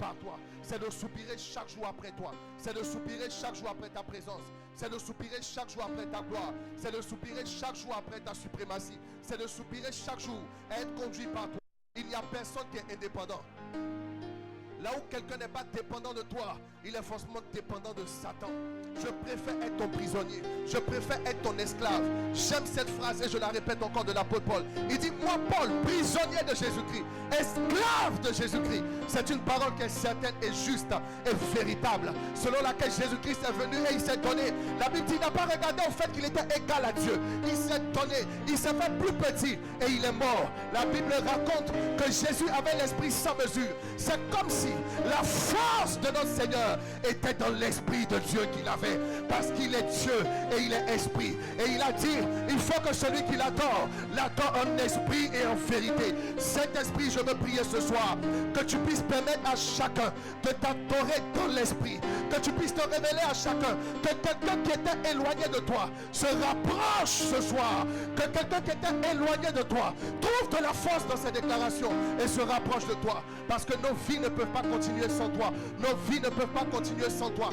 par toi. C'est de soupirer chaque jour après toi. C'est de soupirer chaque jour après ta présence. C'est de soupirer chaque jour après ta gloire. C'est de soupirer chaque jour après ta suprématie. C'est de soupirer chaque jour à être conduit par toi. Il n'y a personne qui est indépendant. Là où quelqu'un n'est pas dépendant de toi, il est forcément dépendant de Satan. Je préfère être ton prisonnier. Je préfère être ton esclave. J'aime cette phrase et je la répète encore de l'apôtre Paul. Il dit, moi Paul, prisonnier de Jésus-Christ, esclave de Jésus-Christ. C'est une parole qui est certaine et juste et véritable, selon laquelle Jésus-Christ est venu et il s'est donné. La Bible dit, il n'a pas regardé au fait qu'il était égal à Dieu. Il s'est donné, il s'est fait plus petit et il est mort. La Bible raconte que Jésus avait l'esprit sans mesure. C'est comme si la force de notre Seigneur était dans l'esprit de Dieu qu'il avait, parce qu'il est Dieu et il est esprit. Et il a dit, il faut que celui qui l'adore en esprit et en vérité. Cet esprit, je veux prier ce soir que tu puisses permettre à chacun de t'adorer dans l'esprit, que tu puisses te révéler à chacun, que quelqu'un qui était éloigné de toi se rapproche ce soir, que quelqu'un qui était éloigné de toi trouve de la force dans ses déclarations et se rapproche de toi, parce que nos vies ne peuvent pas continuer sans toi. Nos vies ne peuvent pas continuer sans toi.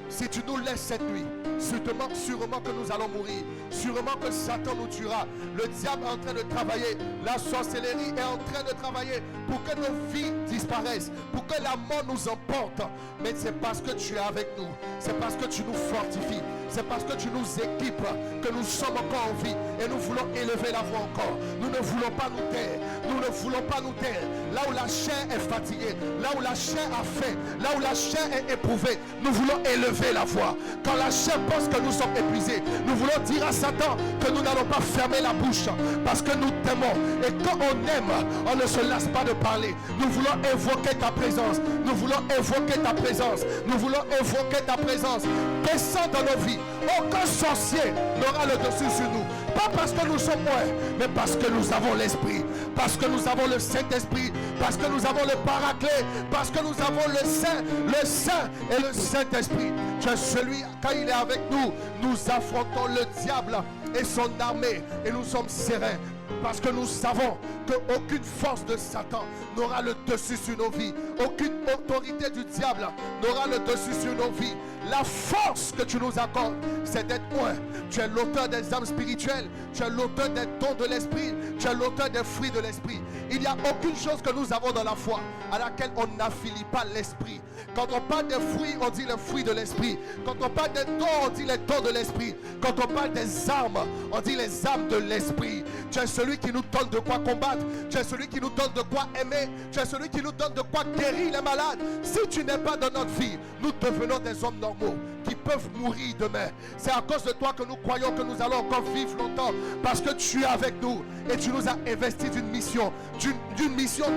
Si tu nous laisses cette nuit, sûrement que nous allons mourir. Sûrement que Satan nous tuera. Le diable est en train de travailler. La sorcellerie est en train de travailler pour que nos vies disparaissent, pour que la mort nous emporte. Mais c'est parce que tu es avec nous. C'est parce que tu nous fortifies. C'est parce que tu nous équipes que nous sommes encore en vie. Et nous voulons élever la voix encore. Nous ne voulons pas nous taire. Nous ne voulons pas nous taire. Là où la chair est fatiguée, là où la chair a faim, là où la chair est éprouvée, nous voulons élever la voix. Quand la chair pense que nous sommes épuisés, nous voulons dire à Satan que nous n'allons pas fermer la bouche parce que nous t'aimons. Et quand on aime, on ne se lasse pas de parler. Nous voulons évoquer ta présence. Nous voulons évoquer ta présence. Nous voulons évoquer ta présence. Descends dans nos vies. Aucun sorcier n'aura le dessus sur nous. Pas parce que nous sommes moins, mais parce que nous avons l'Esprit. Parce que nous avons le Saint-Esprit. Parce que nous avons le Paraclet. Parce que nous avons le Saint et le Saint-Esprit. Tu es celui, quand il est avec nous, nous affrontons le diable et son armée. Et nous sommes sereins. Parce que nous savons qu'aucune force de Satan n'aura le dessus sur nos vies. Aucune autorité du diable n'aura le dessus sur nos vies. La force que tu nous accordes, c'est d'être un. Tu es l'auteur des âmes spirituelles. Tu es l'auteur des dons de l'esprit. Tu es l'auteur des fruits de l'esprit. Il n'y a aucune chose que nous avons dans la foi à laquelle on n'affilie pas l'esprit. Quand on parle des fruits, on dit les fruits de l'esprit. Quand on parle des dons, on dit les dons de l'esprit. Quand on parle des armes, on dit les armes de l'esprit. Tu es celui qui nous donne de quoi combattre. Tu es celui qui nous donne de quoi aimer. Tu es celui qui nous donne de quoi guérir les malades. Si tu n'es pas dans notre vie, nous devenons des hommes normaux qui peuvent mourir demain. C'est à cause de toi que nous croyons que nous allons encore vivre longtemps, parce que tu es avec nous et tu nous as investi d'une mission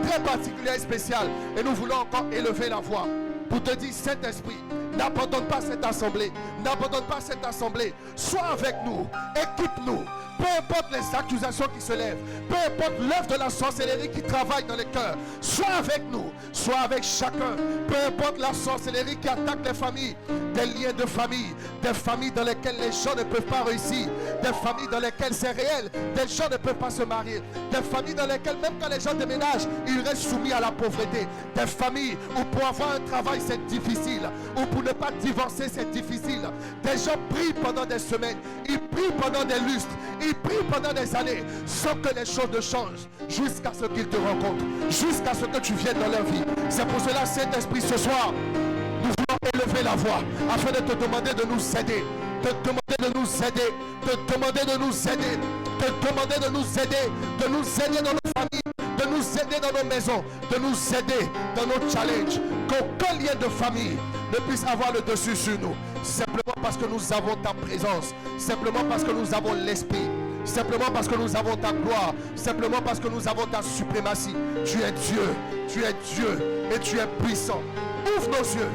très particulière et spéciale. Et nous voulons encore élever la voix pour te dire, Saint-Esprit, n'abandonne pas cette assemblée. N'abandonne pas cette assemblée. Sois avec nous. Équipe-nous. Peu importe les accusations qui se lèvent, peu importe l'œuvre de la sorcellerie qui travaille dans les cœurs, sois avec nous, sois avec chacun. Peu importe la sorcellerie qui attaque les familles, des liens de famille, des familles dans lesquelles les gens ne peuvent pas réussir, des familles dans lesquelles c'est réel, des gens ne peuvent pas se marier, des familles dans lesquelles même quand les gens déménagent, ils restent soumis à la pauvreté, des familles où pour avoir un travail c'est difficile, ou pour ne pas divorcer c'est difficile. Des gens prient pendant des semaines, ils prient pendant des lustres, ils prient pendant des années sans que les choses ne changent, jusqu'à ce qu'ils te rencontrent, jusqu'à ce que tu viennes dans leur vie. C'est pour cela, Saint-Esprit, ce soir, nous voulons élever la voix afin de te demander de nous aider, de te demander de nous aider, de te demander de nous aider, de te demander de nous aider, de nous aider dans nos familles, de nous aider dans nos maisons, de nous aider dans nos challenges. Qu'aucun lien de famille ne puisse avoir le dessus sur nous, simplement parce que nous avons ta présence, simplement parce que nous avons l'Esprit, simplement parce que nous avons ta gloire, simplement parce que nous avons ta suprématie. Tu es Dieu et tu es puissant. Ouvre nos yeux,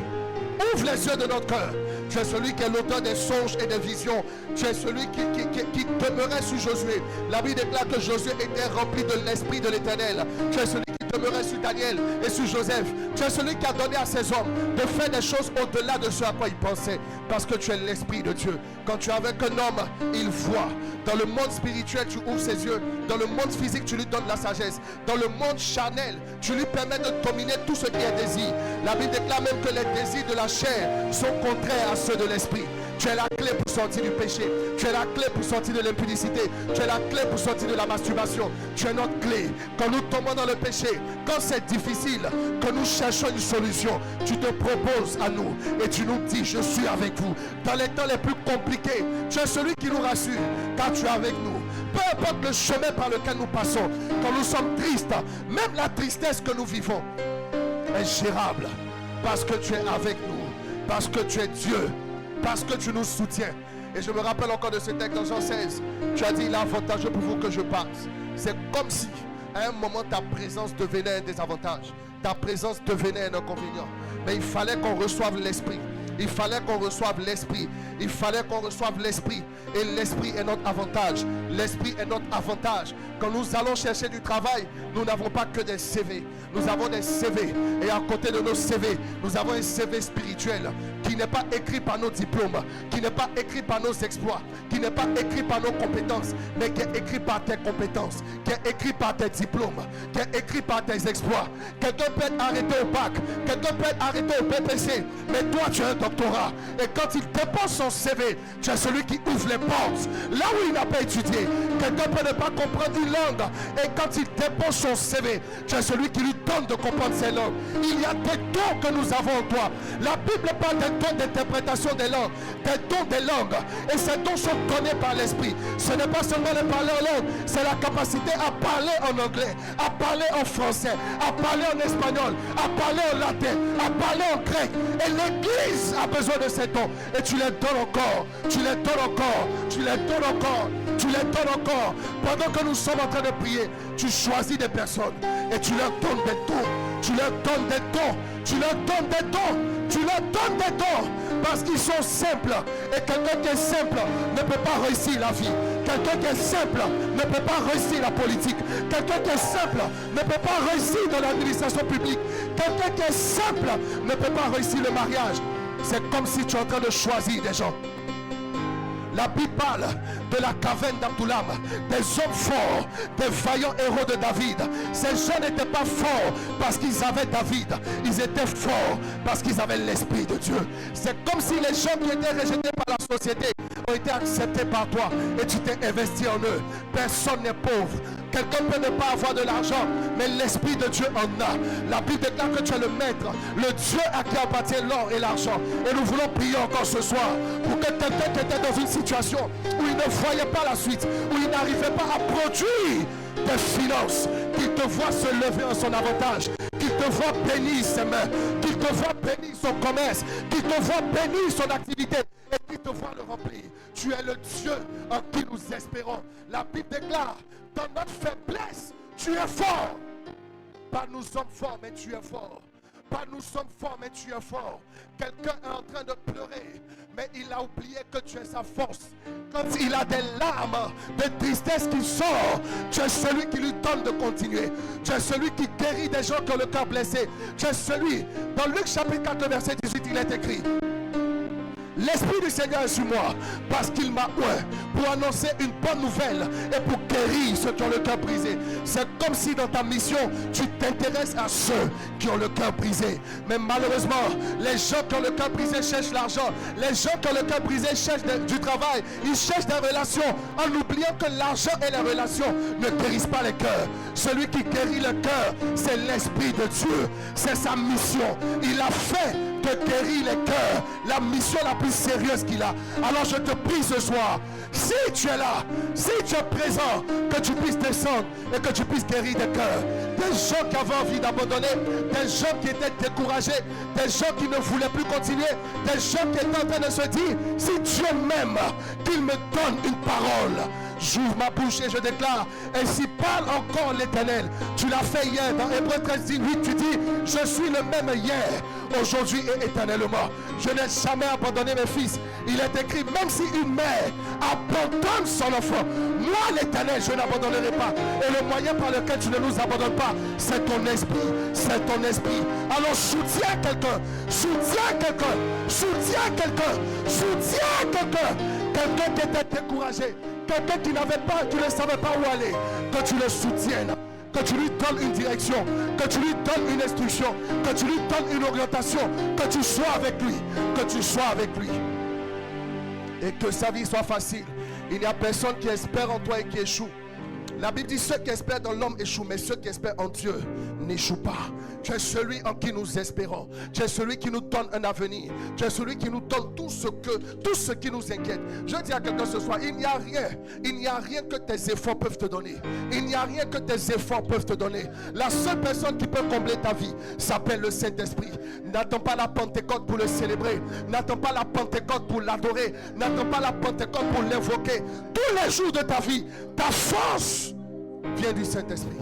ouvre les yeux de notre cœur. Tu es celui qui est l'auteur des songes et des visions. Tu es celui qui demeurait sur Josué. La Bible déclare que Josué était rempli de l'Esprit de l'Éternel. Tu es celui qui demeuré sur Daniel et sur Joseph. Tu es celui qui a donné à ces hommes de faire des choses au-delà de ce à quoi ils pensaient. Parce que tu es l'Esprit de Dieu. Quand tu es avec un homme, il voit. Dans le monde spirituel, tu ouvres ses yeux. Dans le monde physique, tu lui donnes la sagesse. Dans le monde charnel, tu lui permets de dominer tout ce qui est désir. La Bible déclare même que les désirs de la chair sont contraires à ceux de l'esprit. Tu es la clé pour sortir du péché. Tu es la clé pour sortir de l'impudicité. Tu es la clé pour sortir de la masturbation. Tu es notre clé. Quand nous tombons dans le péché, quand c'est difficile, quand nous cherchons une solution, tu te proposes à nous et tu nous dis, je suis avec vous. Dans les temps les plus compliqués, tu es celui qui nous rassure, car tu es avec nous. Peu importe le chemin par lequel nous passons, quand nous sommes tristes, même la tristesse que nous vivons est gérable, parce que tu es avec nous, parce que tu es Dieu, parce que tu nous soutiens. Et je me rappelle encore de ce texte dans Jean 16. Tu as dit, il est avantageux pour vous que je parte. C'est comme si à un moment ta présence devenait un désavantage, ta présence devenait un inconvénient. Mais il fallait qu'on reçoive l'Esprit. Il fallait qu'on reçoive l'Esprit. Il fallait qu'on reçoive l'Esprit. Et l'Esprit est notre avantage. L'Esprit est notre avantage. Quand nous allons chercher du travail, nous n'avons pas que des CV. Nous avons des CV. Et à côté de nos CV, nous avons un CV spirituel qui n'est pas écrit par nos diplômes, qui n'est pas écrit par nos exploits, qui n'est pas écrit par nos compétences, mais qui est écrit par tes compétences, qui est écrit par tes diplômes, qui est écrit par tes exploits. Quelqu'un peut être arrêté au bac, quelqu'un peut être arrêté au BPC, mais toi tu as un doctorat. Et quand il dépose son CV, tu es celui qui ouvre les portes là où il n'a pas étudié. Quelqu'un peut ne pas comprendre une langue, et quand il dépose son CV, tu es celui qui lui donne de comprendre ces langues. Il y a des dons que nous avons en toi. La Bible parle des dons d'interprétation des langues, des dons des langues, et ces dons sont donnés par l'Esprit. Ce n'est pas seulement le parler en langue, c'est la capacité à parler en anglais, à parler en français, à parler en espagnol, à parler en latin, à parler en grec. Et l'Église a besoin de ces dons, et tu les donnes encore, tu les donnes encore, tu les donnes encore, tu les donnes encore. Pendant que nous sommes en train de prier, tu choisis des personnes et tu leur donnes des dons, tu leur donnes des dons, tu leur donnes des dons, tu leur donnes des dons, parce qu'ils sont simples. Et quelqu'un qui est simple ne peut pas réussir la vie. Quelqu'un qui est simple ne peut pas réussir la politique. Quelqu'un qui est simple ne peut pas réussir dans l'administration publique. Quelqu'un qui est simple ne peut pas réussir le mariage. C'est comme si tu es en train de choisir des gens. La Bible parle de la caverne d'Abdoulam, des hommes forts, des vaillants héros de David. Ces gens n'étaient pas forts parce qu'ils avaient David. Ils étaient forts parce qu'ils avaient l'Esprit de Dieu. C'est comme si les gens qui étaient rejetés par la société ont été acceptés par toi et tu t'es investi en eux. Personne n'est pauvre. Quelqu'un peut ne pas avoir de l'argent, mais l'Esprit de Dieu en a. La Bible déclare que tu es le maître, le Dieu à qui appartient l'or et l'argent. Et nous voulons prier encore ce soir pour que quelqu'un qui était dans une situation où il ne voyait pas la suite, où il n'arrivait pas à produire des finances, qu'il te voit se lever en son avantage, qu'il te voit bénir ses mains, qu'il te voit bénir son commerce, qu'il te voit bénir son activité, et qu'il te voit le remplir. Tu es le Dieu en qui nous espérons. La Bible déclare, dans notre faiblesse, tu es fort. Pas nous sommes forts, mais tu es fort. Pas nous sommes forts, mais tu es fort. Quelqu'un est en train de pleurer, mais il a oublié que tu es sa force. Quand il a des larmes de tristesse qui sortent, tu es celui qui lui donne de continuer. Tu es celui qui guérit des gens qui ont le cœur blessé. Tu es celui, dans Luc chapitre 4 verset 18, il est écrit: l'Esprit du Seigneur est sur moi, parce qu'il m'a oint pour annoncer une bonne nouvelle et pour guérir ceux qui ont le cœur brisé. C'est comme si dans ta mission, tu t'intéresses à ceux qui ont le cœur brisé. Mais malheureusement, les gens qui ont le cœur brisé cherchent l'argent. Les gens qui ont le cœur brisé cherchent du travail. Ils cherchent des relations en oubliant que l'argent et les relations ne guérissent pas les cœurs. Celui qui guérit le cœur, c'est l'Esprit de Dieu. C'est sa mission. Il a fait de guérir les cœurs la mission la plus sérieuse qu'il a. Alors je te prie ce soir, si tu es là, si tu es présent, que tu puisses descendre et que tu puisses guérir des cœurs. Des gens qui avaient envie d'abandonner, des gens qui étaient découragés, des gens qui ne voulaient plus continuer, des gens qui étaient en train de se dire, si Dieu m'aime, qu'il me donne une parole. J'ouvre ma bouche et je déclare. Ainsi parle encore l'Éternel. Tu l'as fait hier dans Hébreux 13, 8. Tu dis, je suis le même hier, aujourd'hui et éternellement. Je n'ai jamais abandonné mes fils. Il est écrit, même si une mère abandonne son enfant, moi l'Éternel, je n'abandonnerai pas. Et le moyen par lequel tu ne nous abandonnes pas, c'est ton esprit. C'est ton esprit. Alors soutiens quelqu'un. Soutiens quelqu'un. Soutiens quelqu'un. Soutiens quelqu'un. Quelqu'un qui était découragé. Quelqu'un qui n'avait pas, qui ne savait pas où aller. Que tu le soutiennes. Que tu lui donnes une direction, que tu lui donnes une instruction, que tu lui donnes une orientation, que tu sois avec lui, que tu sois avec lui. Et que sa vie soit facile. Il n'y a personne qui espère en toi et qui échoue. La Bible dit ceux qui espèrent dans l'homme échouent, mais ceux qui espèrent en Dieu n'échouent pas. Tu es celui en qui nous espérons. Tu es celui qui nous donne un avenir. Tu es celui qui nous donne tout ce qui nous inquiète. Je dis à quelqu'un ce soir, il n'y a rien que tes efforts peuvent te donner. Il n'y a rien que tes efforts peuvent te donner. La seule personne qui peut combler ta vie s'appelle le Saint-Esprit. N'attends pas la Pentecôte pour le célébrer. N'attends pas la Pentecôte pour l'adorer. N'attends pas la Pentecôte pour l'invoquer. Tous les jours de ta vie, ta force vient du Saint-Esprit.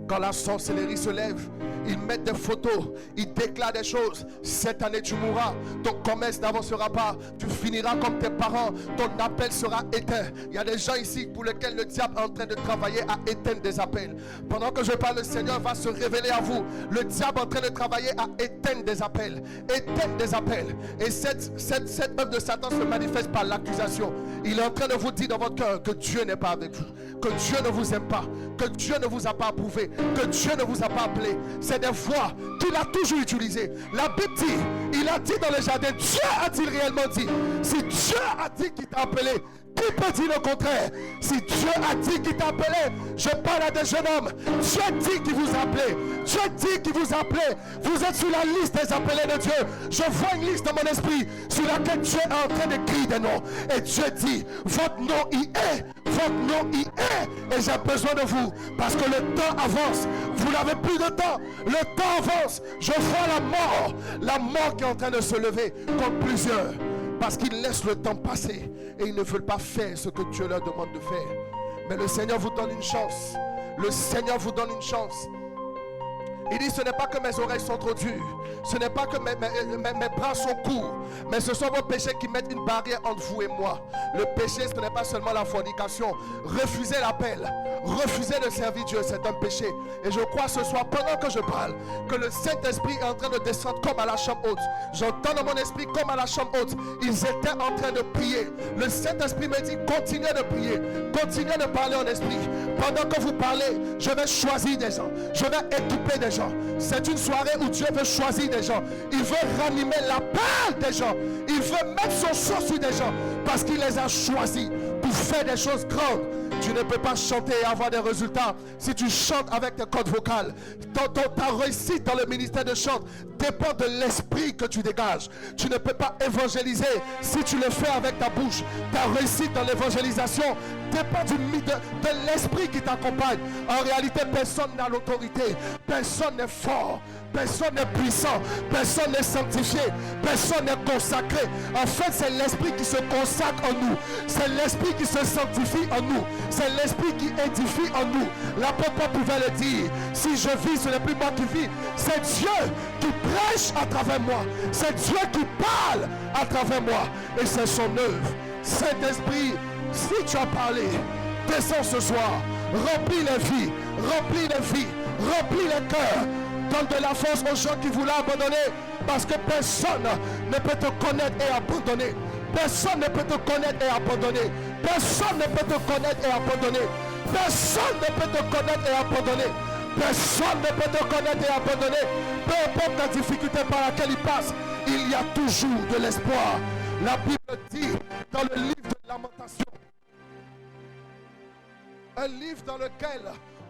Quand la sorcellerie se lève, ils mettent des photos, ils déclarent des choses. Cette année tu mourras, ton commerce n'avancera pas, tu finiras comme tes parents, ton appel sera éteint. Il y a des gens ici pour lesquels le diable est en train de travailler à éteindre des appels. Pendant que je parle, le Seigneur va se révéler à vous. Le diable est en train de travailler à éteindre des appels. Éteindre des appels. Et cette œuvre de Satan se manifeste par l'accusation. Il est en train de vous dire dans votre cœur que Dieu n'est pas avec vous, que Dieu ne vous aime pas, que Dieu ne vous a pas approuvé, que Dieu ne vous a pas appelé. C'est des voies qu'il a toujours utilisées. La Bible dit, il a dit dans le jardin, Dieu a-t-il réellement dit? Si Dieu a dit qu'il t'a appelé, qui peut dire le contraire? Si Dieu a dit qu'il t'a appelé, je parle à des jeunes hommes. Dieu dit qu'il vous a appelé. Dieu dit qu'il vous a appelé. Vous êtes sur la liste des appelés de Dieu. Je vois une liste dans mon esprit sur laquelle Dieu est en train d'écrire des noms. Et Dieu dit, votre nom y est. Votre nom y est. Et j'ai besoin de vous. Parce que le temps avance. Vous n'avez plus de temps. Le temps avance. Je vois la mort. La mort qui est en train de se lever contre plusieurs. Parce qu'ils laissent le temps passer et ils ne veulent pas faire ce que Dieu leur demande de faire. Mais le Seigneur vous donne une chance. Le Seigneur vous donne une chance. Il dit, ce n'est pas que mes oreilles sont trop dures. Ce n'est pas que mes bras sont courts. Mais ce sont vos péchés qui mettent une barrière entre vous et moi. Le péché, ce n'est pas seulement la fornication. Refuser l'appel, refuser de servir Dieu, c'est un péché. Et je crois ce soir, pendant que je parle, que le Saint-Esprit est en train de descendre comme à la chambre haute. J'entends dans mon esprit comme à la chambre haute. Ils étaient en train de prier. Le Saint-Esprit me dit, continuez de prier. Continuez de parler en esprit. Pendant que vous parlez, je vais choisir des gens. Je vais équiper des gens. C'est une soirée où Dieu veut choisir des gens. Il veut ranimer la parole des gens. Il veut mettre son sang sur des gens. Parce qu'il les a choisis pour faire des choses grandes. Tu ne peux pas chanter et avoir des résultats si tu chantes avec tes cordes vocales. Ta réussite dans le ministère de chant dépend de l'esprit que tu dégages. Tu ne peux pas évangéliser si tu le fais avec ta bouche. Ta réussite dans l'évangélisation dépend de l'esprit qui t'accompagne. En réalité, personne n'a l'autorité. Personne n'est fort. Personne n'est puissant, personne n'est sanctifié, personne n'est consacré. En fait, c'est l'esprit qui se consacre en nous. C'est l'esprit qui se sanctifie en nous. C'est l'esprit qui édifie en nous. L'apôtre pouvait le dire. Si je vis, ce n'est plus moi qui vis. C'est Dieu qui prêche à travers moi. C'est Dieu qui parle à travers moi. Et c'est son œuvre. Saint-Esprit, si tu as parlé, descends ce soir. Remplis les vies, remplis les vies, remplis les cœurs. Donne de la force aux gens qui voulaient abandonner. Parce que personne ne peut te connaître et abandonner. Personne ne peut te connaître et abandonner. Personne ne peut te connaître et abandonner. Personne ne peut te connaître et abandonner. Personne ne peut te connaître et abandonner. Peu importe la difficulté par laquelle il passe, il y a toujours de l'espoir. La Bible dit dans le livre de Lamentation, un livre dans lequel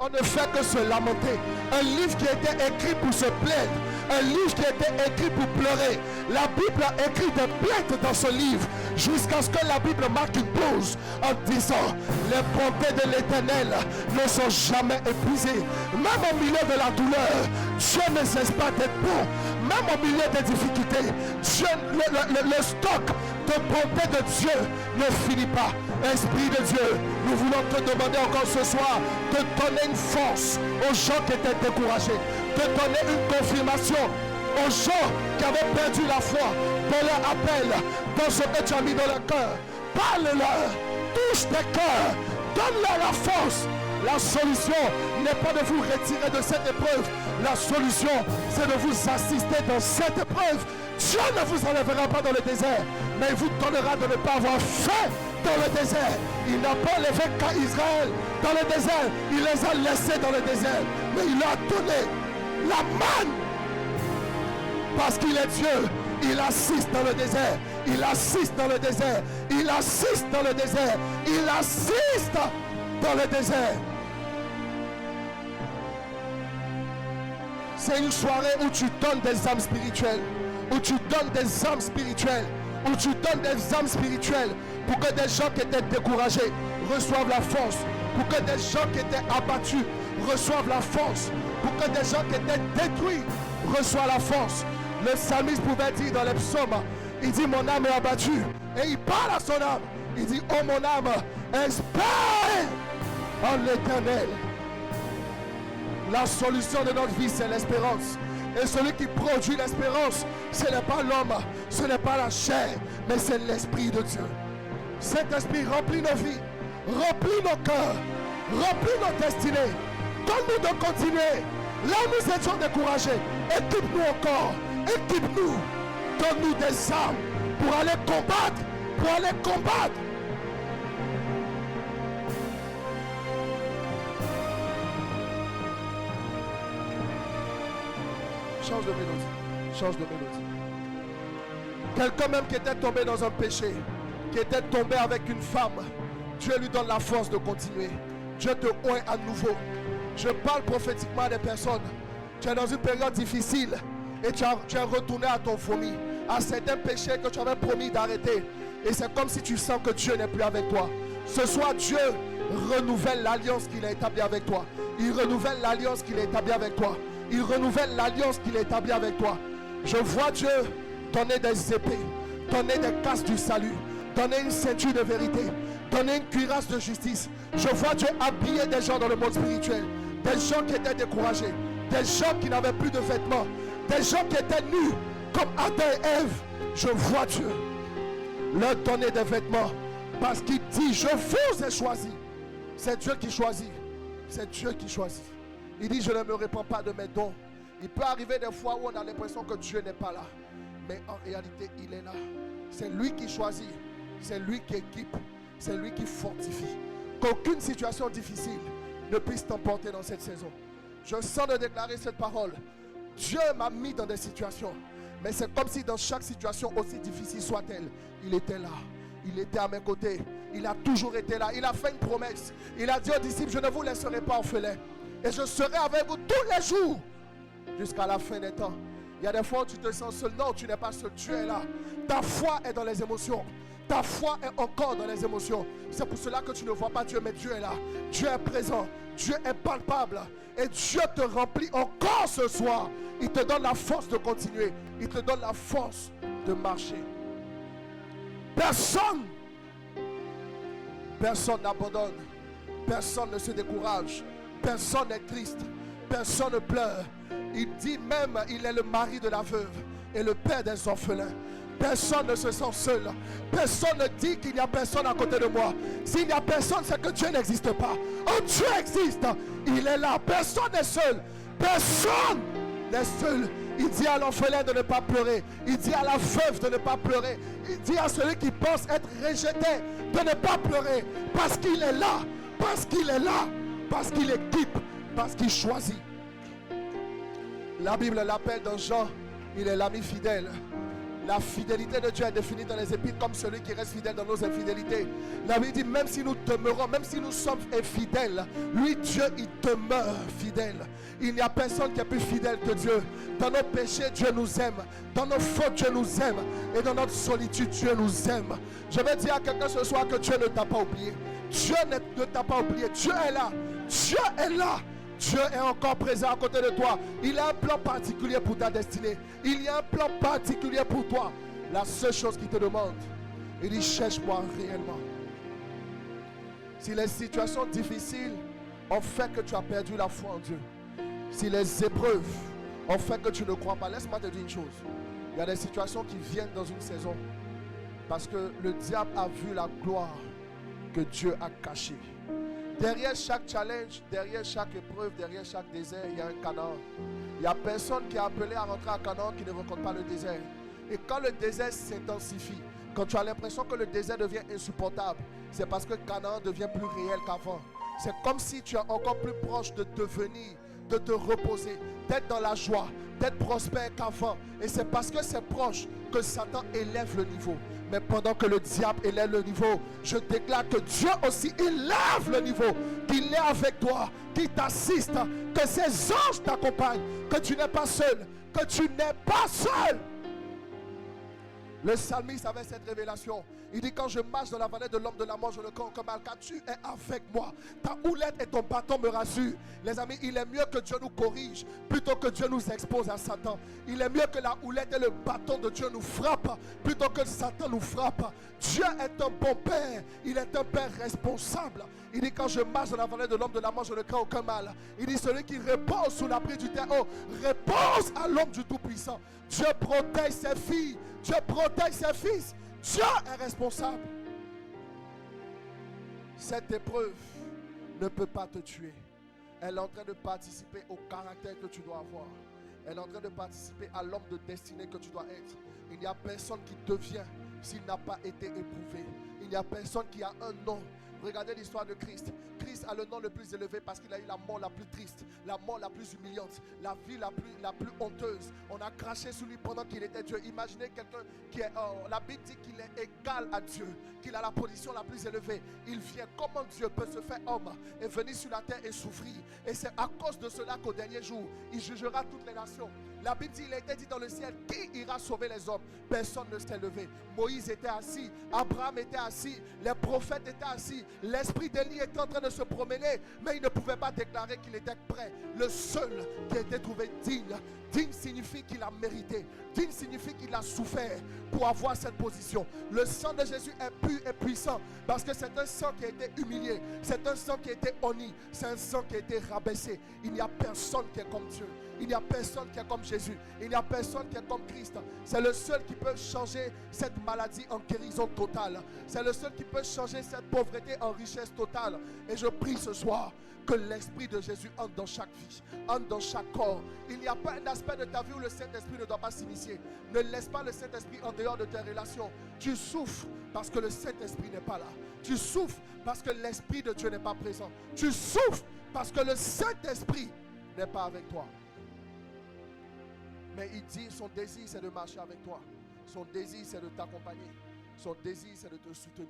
on ne fait que se lamenter. Un livre qui était écrit pour se plaindre. Un livre qui était écrit pour pleurer. La Bible a écrit des plaintes dans ce livre jusqu'à ce que la Bible marque une pause en disant les bontés de l'Éternel ne sont jamais épuisées. Même au milieu de la douleur, Dieu ne cesse pas d'être bon. Même au milieu des difficultés, Dieu, le stock Cette bonté de Dieu ne finit pas. Esprit de Dieu, nous voulons te demander encore ce soir de donner une force aux gens qui étaient découragés, de donner une confirmation aux gens qui avaient perdu la foi dans leur appel, dans ce que tu as mis dans leur cœur. Parle-leur, touche tes cœurs, donne-leur la force. La solution n'est pas de vous retirer de cette épreuve. La solution, c'est de vous assister dans cette épreuve. Dieu ne vous enlèvera pas dans le désert, mais il vous donnera de ne pas avoir faim dans le désert. Il n'a pas enlevé qu'à Israël dans le désert. Il les a laissés dans le désert, mais il leur a donné la manne. Parce qu'il est Dieu, il assiste dans le désert. Il assiste dans le désert. Il assiste dans le désert. Il assiste dans le désert. C'est une soirée où tu donnes des âmes spirituelles. Où tu donnes des âmes spirituelles. Où tu donnes des âmes spirituelles. Pour que des gens qui étaient découragés reçoivent la force. Pour que des gens qui étaient abattus reçoivent la force. Pour que des gens qui étaient détruits reçoivent la force. Le psalmiste pouvait dire dans les psaumes, il dit mon âme est abattue. Et il parle à son âme. Il dit oh mon âme, espère en l'Éternel. La solution de notre vie, c'est l'espérance. Et celui qui produit l'espérance, ce n'est pas l'homme, ce n'est pas la chair, mais c'est l'Esprit de Dieu. Cet esprit remplit nos vies, remplit nos cœurs, remplit nos destinées. Donne-nous de continuer. Là où nous étions découragés, équipe-nous encore, équipe-nous. Donne-nous des armes pour aller combattre, pour aller combattre. Change de mélodie, change de mélodie. Quelqu'un même qui était tombé dans un péché, qui était tombé avec une femme, Dieu lui donne la force de continuer. Dieu te oint à nouveau. Je parle prophétiquement à des personnes. Tu es dans une période difficile et tu es retourné à ton vomi, à certains péchés que tu avais promis d'arrêter. Et c'est comme si tu sens que Dieu n'est plus avec toi. Ce soir, Dieu renouvelle l'alliance qu'il a établie avec toi. Il renouvelle l'alliance qu'il a établie avec toi. Il renouvelle l'alliance qu'il a établie avec toi. Je vois Dieu donner des épées, donner des casques du salut, donner une ceinture de vérité, donner une cuirasse de justice. Je vois Dieu habiller des gens dans le monde spirituel, des gens qui étaient découragés, des gens qui n'avaient plus de vêtements, des gens qui étaient nus comme Adam et Ève. Je vois Dieu leur donner des vêtements parce qu'il dit je vous ai choisi. C'est Dieu qui choisit. C'est Dieu qui choisit. Il dit je ne me répands pas de mes dons. Il peut arriver des fois où on a l'impression que Dieu n'est pas là, mais en réalité il est là. C'est lui qui choisit, c'est lui qui équipe, c'est lui qui fortifie. Qu'aucune situation difficile ne puisse t'emporter dans cette saison. Je sens de déclarer cette parole. Dieu m'a mis dans des situations, mais c'est comme si dans chaque situation, aussi difficile soit-elle, il était là. Il était à mes côtés. Il a toujours été là. Il a fait une promesse. Il a dit aux disciples, je ne vous laisserai pas orphelins. Et je serai avec vous tous les jours jusqu'à la fin des temps. Il y a des fois où tu te sens seul. Non, tu n'es pas seul. Dieu est là. Ta foi est dans les émotions. Ta foi est encore dans les émotions. C'est pour cela que tu ne vois pas Dieu, mais Dieu est là. Dieu est présent. Dieu est palpable. Et Dieu te remplit encore ce soir. Il te donne la force de continuer. Il te donne la force de marcher. Personne n'abandonne. Personne ne se décourage. Personne n'est triste. Personne ne pleure. Il dit même, il est le mari de la veuve et le père des orphelins. Personne ne se sent seul. Personne ne dit qu'il n'y a personne à côté de moi. S'il n'y a personne, c'est que Dieu n'existe pas. Oh, Dieu existe. Il est là. Personne n'est seul. Personne n'est seul. Il dit à l'orphelin de ne pas pleurer. Il dit à la veuve de ne pas pleurer. Il dit à celui qui pense être rejeté de ne pas pleurer. Parce qu'il est là. Parce qu'il est là. Parce qu'il équipe. Parce qu'il choisit. La Bible l'appelle dans Jean, il est l'ami fidèle. La fidélité de Dieu est définie dans les épîtres comme celui qui reste fidèle dans nos infidélités. La Bible dit, même si nous demeurons, même si nous sommes infidèles, lui, Dieu, il demeure fidèle. Il n'y a personne qui est plus fidèle que Dieu. Dans nos péchés, Dieu nous aime. Dans nos fautes, Dieu nous aime. Et dans notre solitude, Dieu nous aime. Je vais dire à quelqu'un ce soir que Dieu ne t'a pas oublié. Dieu ne t'a pas oublié. Dieu est là. Dieu est là. Dieu est encore présent à côté de toi. Il a un plan particulier pour ta destinée. Il y a un plan particulier pour toi. La seule chose qu'il te demande, Il dit, cherche-moi réellement. Si les situations difficiles ont fait que tu as perdu la foi en Dieu, si les épreuves ont fait que tu ne crois pas, laisse-moi te dire une chose. Il y a des situations qui viennent dans une saison parce que le diable a vu la gloire que Dieu a cachée. Derrière chaque challenge, derrière chaque épreuve, derrière chaque désert, il y a un Canaan. Il n'y a personne qui est appelé à rentrer à Canaan qui ne rencontre pas le désert. Et quand le désert s'intensifie, quand tu as l'impression que le désert devient insupportable, c'est parce que Canaan devient plus réel qu'avant. C'est comme si tu es encore plus proche de devenir, de te reposer, d'être dans la joie, d'être prospère qu'avant. Et c'est parce que c'est proche que Satan élève le niveau. Mais pendant que le diable élève le niveau, je déclare que Dieu aussi élève le niveau, qu'il est avec toi, qu'il t'assiste, que ses anges t'accompagnent, que tu n'es pas seul, que tu n'es pas seul. Le psalmiste avait cette révélation. Il dit, quand je marche dans la vallée de l'homme de la mort, je ne crains aucun mal, car tu es avec moi. Ta houlette et ton bâton me rassurent. Les amis, il est mieux que Dieu nous corrige plutôt que Dieu nous expose à Satan. Il est mieux que la houlette et le bâton de Dieu nous frappent plutôt que Satan nous frappe. Dieu est un bon père. Il est un père responsable. Il dit, quand je marche dans la vallée de l'homme de la mort, je ne crains aucun mal. Il dit, celui qui repose sous l'abri du Très-Haut repose à l'homme du Tout-Puissant. Dieu protège ses filles. Dieu protège ses fils. Dieu est responsable. Cette épreuve ne peut pas te tuer. Elle est en train de participer au caractère que tu dois avoir. Elle est en train de participer à l'homme de destinée que tu dois être. Il n'y a personne qui devient s'il n'a pas été éprouvé. Il n'y a personne qui a un nom. Regardez l'histoire de Christ. Christ a le nom le plus élevé parce qu'il a eu la mort la plus triste, la mort la plus humiliante, la vie la plus honteuse. On a craché sur lui pendant qu'il était Dieu. Imaginez quelqu'un qui est... la Bible dit qu'il est égal à Dieu, qu'il a la position la plus élevée. Il vient, comment Dieu peut se faire homme et venir sur la terre et souffrir. Et c'est à cause de cela qu'au dernier jour, il jugera toutes les nations. La Bible dit, il a été dit dans le ciel, qui ira sauver les hommes? Personne ne s'est levé. Moïse était assis, Abraham était assis, les prophètes étaient assis, l'esprit d'Élie était en train de se promener, mais il ne pouvait pas déclarer qu'il était prêt. Le seul qui a été trouvé digne, digne signifie qu'il a mérité, digne signifie qu'il a souffert pour avoir cette position. Le sang de Jésus est pur et puissant parce que c'est un sang qui a été humilié, c'est un sang qui a été honni, c'est un sang qui a été rabaissé. Il n'y a personne qui est comme Dieu. Il n'y a personne qui est comme Jésus. Il n'y a personne qui est comme Christ. C'est le seul qui peut changer cette maladie en guérison totale. C'est le seul qui peut changer cette pauvreté en richesse totale. Et je prie ce soir que l'Esprit de Jésus entre dans chaque vie, entre dans chaque corps. Il n'y a pas un aspect de ta vie où le Saint-Esprit ne doit pas s'initier. Ne laisse pas le Saint-Esprit en dehors de tes relations. Tu souffres parce que le Saint-Esprit n'est pas là. Tu souffres parce que l'Esprit de Dieu n'est pas présent. Tu souffres parce que le Saint-Esprit n'est pas avec toi. Mais il dit, son désir c'est de marcher avec toi. Son désir c'est de t'accompagner. Son désir c'est de te soutenir.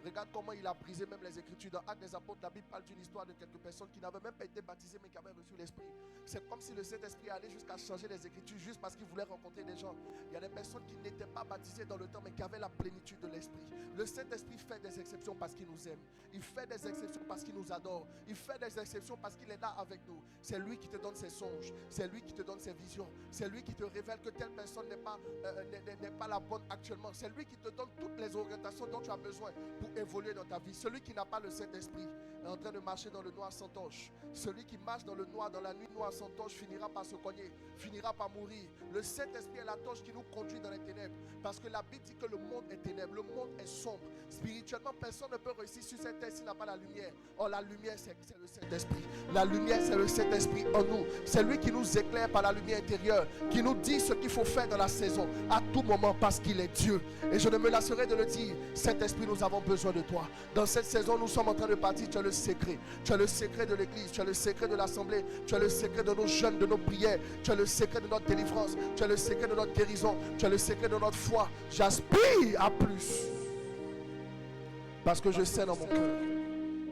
Regarde comment il a brisé même les Écritures. Dans Actes des Apôtres, la Bible parle d'une histoire de quelques personnes qui n'avaient même pas été baptisées mais qui avaient reçu l'Esprit. C'est comme si le Saint-Esprit allait jusqu'à changer les Écritures juste parce qu'il voulait rencontrer des gens. Il y a des personnes qui n'étaient pas baptisées dans le temps mais qui avaient la plénitude de l'Esprit. Le Saint-Esprit fait des exceptions parce qu'il nous aime. Il fait des exceptions parce qu'il nous adore. Il fait des exceptions parce qu'il est là avec nous. C'est lui qui te donne ses songes. C'est lui qui te donne ses visions. C'est lui qui te révèle que telle personne n'est pas la bonne actuellement. C'est lui qui te donne toutes les orientations dont tu as besoin pour évoluer dans ta vie. Celui qui n'a pas le Saint-Esprit est en train de marcher dans le noir sans torche. Celui qui marche dans le noir, dans la nuit noire sans torche, finira par se cogner, finira par mourir. Le Saint-Esprit est la torche qui nous conduit dans les ténèbres. Parce que la Bible dit que le monde est ténèbre, le monde est sombre. Spirituellement, personne ne peut réussir sur cette terre s'il n'a pas la lumière. Or, la lumière, c'est le Saint-Esprit. La lumière, c'est le Saint-Esprit en nous. C'est lui qui nous éclaire par la lumière intérieure, qui nous dit ce qu'il faut faire dans la saison, à tout moment, parce qu'il est Dieu. Et je ne me lasserai de le dire, Saint-Esprit, nous avons besoin de toi. Dans cette saison, nous sommes en train de partir. Tu as le secret. Tu as le secret de l'église. Tu as le secret de l'assemblée. Tu as le secret de nos jeûnes, de nos prières. Tu as le secret de notre délivrance. Tu as le secret de notre guérison. Tu as le secret de notre foi. J'aspire à plus. Parce que je sais dans mon cœur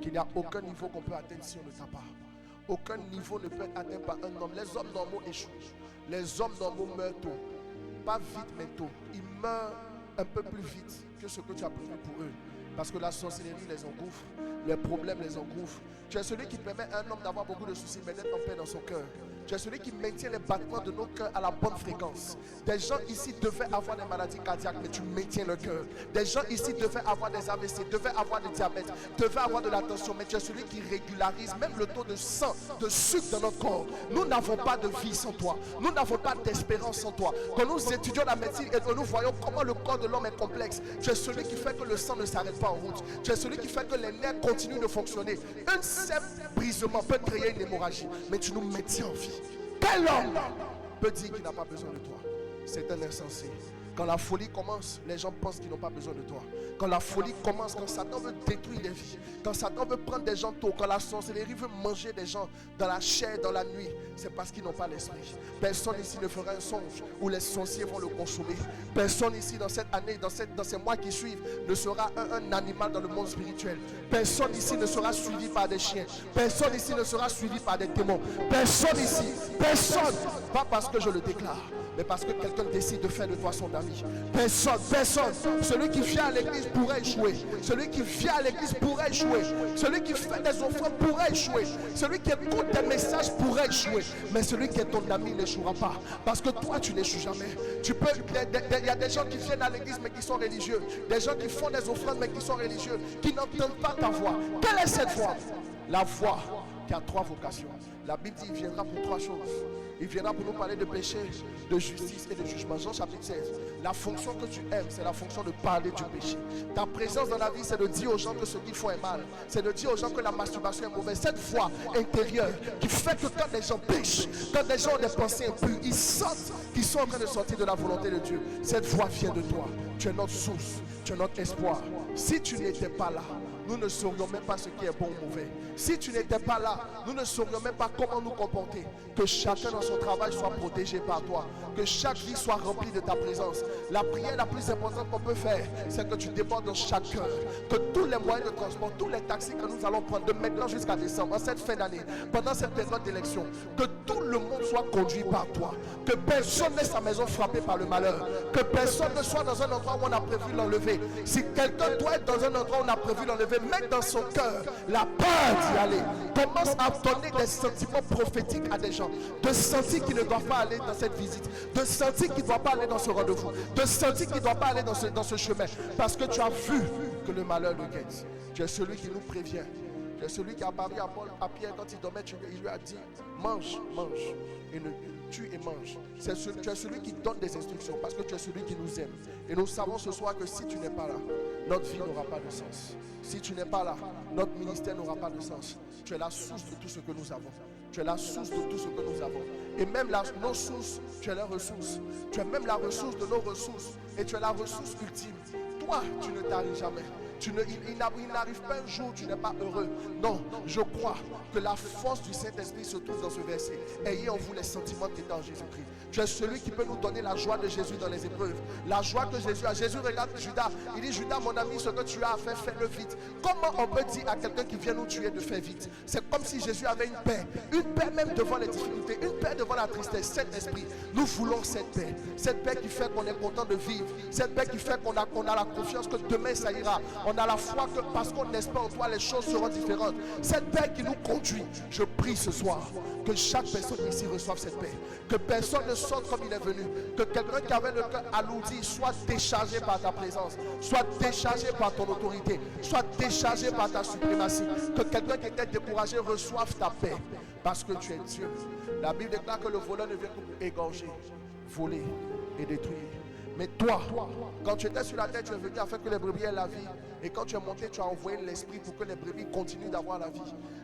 qu'il n'y a aucun niveau qu'on peut atteindre si on ne t'a pas. Aucun niveau ne peut être atteint par un homme. Les hommes normaux échouent. Les hommes normaux meurent tôt. Pas vite mais tôt. Ils meurent un peu plus vite que ce que tu as prévu pour eux. Parce que la sorcellerie les engouffre, les problèmes les engouffrent. Tu es celui qui permet à un homme d'avoir beaucoup de soucis, mais d'être en paix dans son cœur. Tu es celui qui maintient les battements de nos cœurs à la bonne fréquence. Des gens ici devaient avoir des maladies cardiaques, mais tu maintiens le cœur. Des gens ici devaient avoir des AVC, devaient avoir des diabètes, devaient avoir de la tension, mais tu es celui qui régularise même le taux de sang, de sucre dans notre corps. Nous n'avons pas de vie sans toi. Nous n'avons pas d'espérance sans toi. Quand nous étudions la médecine et que nous voyons comment le corps de l'homme est complexe, tu es celui qui fait que le sang ne s'arrête pas en route. Tu es celui qui fait que les nerfs continuent de fonctionner. Un simple brisement peut créer une hémorragie, mais tu nous maintiens en vie. Quel homme peut dire qu'il n'a pas besoin de toi? C'est un insensé. Quand la folie commence, les gens pensent qu'ils n'ont pas besoin de toi. Quand la folie commence, quand Satan veut détruire des vies, quand Satan veut prendre des gens tôt, quand la sorcellerie veut manger des gens dans la chair, dans la nuit, c'est parce qu'ils n'ont pas l'esprit. Personne ici ne fera un songe où les sorciers vont le consommer. Personne ici dans cette année, dans ces mois qui suivent, ne sera un animal dans le monde spirituel. Personne ici ne sera suivi par des chiens. Personne ici ne sera suivi par des démons. Personne ici, personne, pas parce que je le déclare, mais parce que quelqu'un décide de faire de toi son ami. Personne. Celui qui vient à l'église pourrait échouer. Celui qui vient à l'église pourrait échouer. Celui qui fait des offrandes pourrait échouer. Celui qui écoute des messages pourrait échouer. Mais celui qui est ton ami n'échouera pas. Parce que toi, tu n'échoues jamais. Il y a des gens qui viennent à l'église mais qui sont religieux. Des gens qui font des offrandes mais qui sont religieux. Qui n'entendent pas ta voix. Quelle est cette voix? La voix qui a 3 vocations. La Bible dit qu'il viendra pour 3 choses. Il viendra pour nous parler de péché, de justice et de jugement. Jean chapitre 16. La fonction que tu aimes, c'est la fonction de parler du péché. Ta présence dans la vie, c'est de dire aux gens que ce qu'ils font est mal. C'est de dire aux gens que la masturbation est mauvaise. Cette voix intérieure qui fait que quand les gens péchent, quand les gens ont des pensées impures, ils sentent qu'ils sont en train de sortir de la volonté de Dieu. Cette voix vient de toi. Tu es notre source, tu es notre espoir. Si tu n'étais pas là, nous ne saurions même pas ce qui est bon ou mauvais. Si tu n'étais pas là, nous ne saurions même pas comment nous comporter. Que chacun dans son travail soit protégé par toi. Que chaque vie soit remplie de ta présence. La prière la plus importante qu'on peut faire, c'est que tu débordes dans chaque cœur. Que tous les moyens de transport, tous les taxis que nous allons prendre de maintenant jusqu'à décembre, en cette fin d'année, pendant cette période d'élection, que tout le monde soit conduit par toi. Que personne n'ait sa maison frappée par le malheur. Que personne ne soit dans un endroit où on a prévu l'enlever. Si quelqu'un doit être dans un endroit où on a prévu l'enlever, mets dans son cœur la peur d'y aller. Commence à donner des sentiments prophétiques à des gens. De sentir qu'ils ne doivent pas aller dans cette visite. De sentir qu'ils ne doivent pas aller dans ce rendez-vous. De sentir qu'ils ne doivent pas aller dans ce chemin. Parce que tu as vu que le malheur le guette. Tu es celui qui nous prévient. Tu es celui qui a parlé à Pierre quand il dormait. Il lui a dit, mange. Et ne tue et mange. Tu es celui qui donne des instructions parce que tu es celui qui nous aime. Et nous savons ce soir que si tu n'es pas là, notre vie n'aura pas de sens. Si tu n'es pas là, notre ministère n'aura pas de sens. Tu es la source de tout ce que nous avons. Tu es la source de tout ce que nous avons. Et même nos sources, tu es la ressource. Tu es même la ressource de nos ressources. Et tu es la ressource ultime. Toi, tu ne t'arrives jamais. Il n'arrive pas un jour où tu n'es pas heureux. Non, je crois que la force du Saint-Esprit se trouve dans ce verset. Ayez en vous les sentiments qui étaient en Jésus-Christ. Tu es celui qui peut nous donner la joie de Jésus dans les épreuves. La joie que Jésus a. Jésus regarde Judas. Il dit, Judas, mon ami, ce que tu as à faire, fais-le vite. Comment on peut dire à quelqu'un qui vient nous tuer de faire vite? C'est comme si Jésus avait une paix. Une paix même devant les difficultés. Une paix devant la tristesse. Saint-Esprit, nous voulons cette paix. Cette paix qui fait qu'on est content de vivre. Cette paix qui fait qu'on a la confiance que demain ça ira. On a la foi que parce qu'on espère en toi, les choses seront différentes. Cette paix qui nous conduit, je prie ce soir que chaque personne ici reçoive cette paix. Que personne ne sorte comme il est venu. Que quelqu'un qui avait le cœur alourdi soit déchargé par ta présence, soit déchargé par ton autorité, soit déchargé par ta suprématie. Que quelqu'un qui était découragé reçoive ta paix parce que tu es Dieu. La Bible déclare que le voleur ne vient que pour égorger, voler et détruire. Mais toi, quand tu étais sur la terre, tu es venu afin que les brebis aient la vie. Et quand tu es monté, tu as envoyé l'Esprit pour que les brebis continuent d'avoir la vie.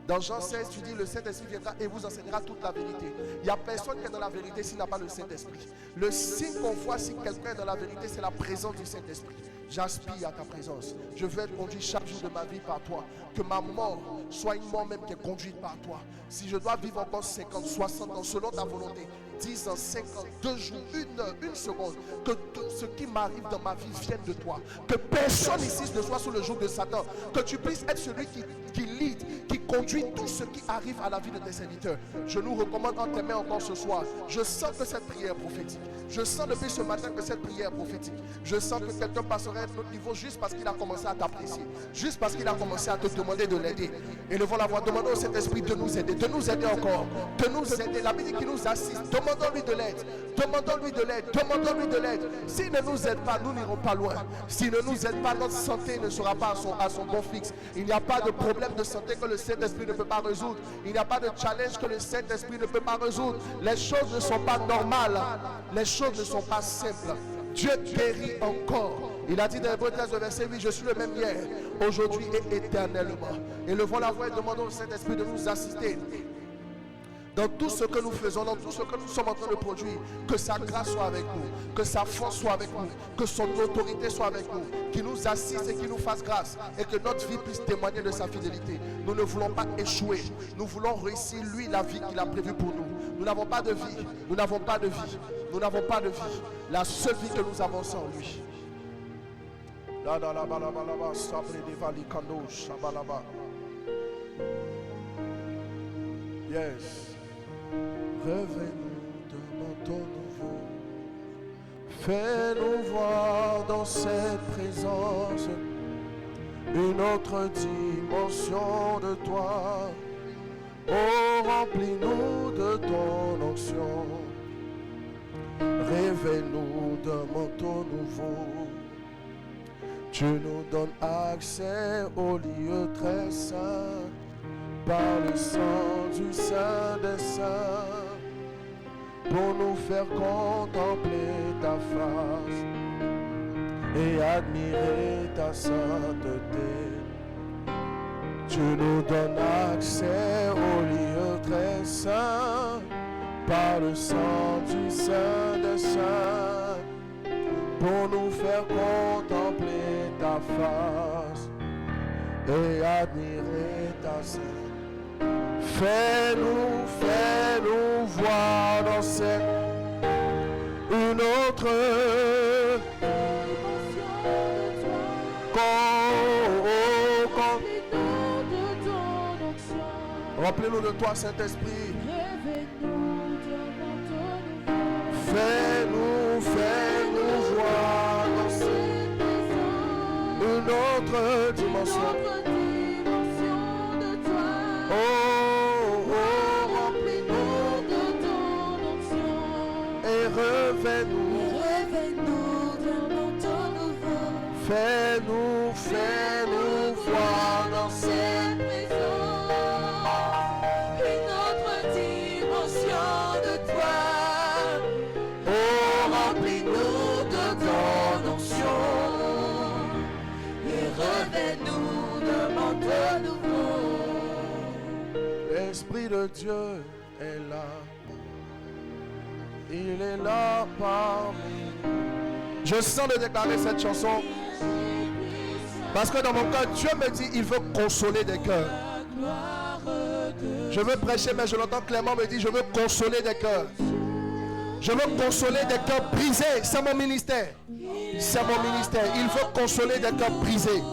Dans Jean 16, tu dis, le Saint-Esprit viendra et vous enseignera toute la vérité. Il n'y a personne qui est dans la vérité s'il n'a pas le Saint-Esprit. Le signe qu'on voit si quelqu'un est dans la vérité, c'est la présence du Saint-Esprit. J'aspire à ta présence. Je veux être conduit chaque jour de ma vie par toi. Que ma mort soit une mort même qui est conduite par toi. Si je dois vivre encore 50, 60 ans selon ta volonté, 10 ans, 5 ans, 2 jours, 1 heure, 1 seconde, que tout ce qui m'arrive dans ma vie vienne de toi. Que personne ici ne soit sous le joug de Satan. Que tu puisses être celui qui lead, qui conduis tout ce qui arrive à la vie de tes serviteurs. Je nous recommande en tes mains encore ce soir. Je sens que cette prière est prophétique. Je sens depuis ce matin que cette prière est prophétique. Je sens que quelqu'un passerait à un autre niveau juste parce qu'il a commencé à t'apprécier. Juste parce qu'il a commencé à te demander de l'aider. Élevons la voix, demandons au Saint-Esprit de nous aider encore. De nous aider. La Bible qui nous assiste. Demandons-lui de l'aide. Demandons-lui de l'aide. Demandons-lui de l'aide. S'il ne nous aide pas, nous n'irons pas loin. S'il ne nous aide pas, notre santé ne sera pas à son bon fixe. Il n'y a pas de problème de santé que le Saint-Esprit ne peut pas résoudre. Il n'y a pas de challenge que le Saint-Esprit ne peut pas résoudre. Les choses ne sont pas normales. Les choses ne sont pas simples. Dieu guérit encore. Il a dit dans Hébreux 13, verset 8, je suis le même hier, aujourd'hui et éternellement. Élevons la voix et demandons au Saint-Esprit de nous assister dans tout ce que nous faisons, dans tout ce que nous sommes en train de produire. Que sa grâce soit avec nous, que sa force soit avec nous, que son autorité soit avec nous, qu'il nous assiste et qu'il nous fasse grâce, et que notre vie puisse témoigner de sa fidélité. Nous ne voulons pas échouer, nous voulons réussir lui la vie qu'il a prévue pour nous. Nous n'avons pas de vie, nous n'avons pas de vie, nous n'avons pas de vie. La seule vie que nous avons, c'est en lui. Yes. Réveille-nous de manteau nouveau. Fais-nous voir dans cette présence une autre dimension de toi. Oh, remplis-nous de ton onction. Réveille-nous d'un manteau nouveau. Tu nous donnes accès au lieu très saint par le sang du Saint des Saints, pour nous faire contempler ta face et admirer ta sainteté. Tu nous donnes accès au lieu très saint par le sang du Saint des Saints, pour nous faire contempler ta face et admirer ta sainteté. Fais-nous voir dans cette une autre Remplis-nous de toi, Saint-Esprit. Fais-nous voir dans cette une autre dimension. Fais-nous voir dans cette maison une autre dimension de toi. Oh, remplis-nous de ton onction et revêt-nous de manteau nouveau. L'Esprit de Dieu est là. Il est là parmi nous. Je sens de déclarer cette chanson parce que dans mon cœur, Dieu me dit il veut consoler des cœurs. Je veux prêcher, mais je l'entends clairement me dire je veux consoler des cœurs. Je veux consoler des cœurs brisés. C'est mon ministère. C'est mon ministère. Il veut consoler des cœurs brisés.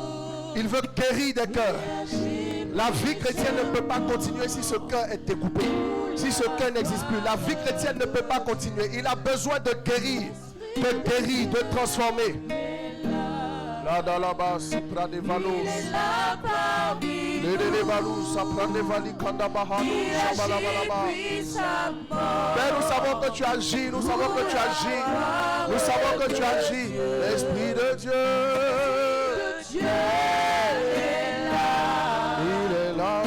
Il veut guérir des cœurs. La vie chrétienne ne peut pas continuer si ce cœur est découpé. Si ce cœur n'existe plus. La vie chrétienne ne peut pas continuer. Il a besoin de guérir, de transformer. Là dans la bas, si prend des valos. Les valos, ça prend des valis quand Père, nous savons que tu agis, nous savons que tu agis, nous savons que tu agis. L'Esprit de Dieu, il est là,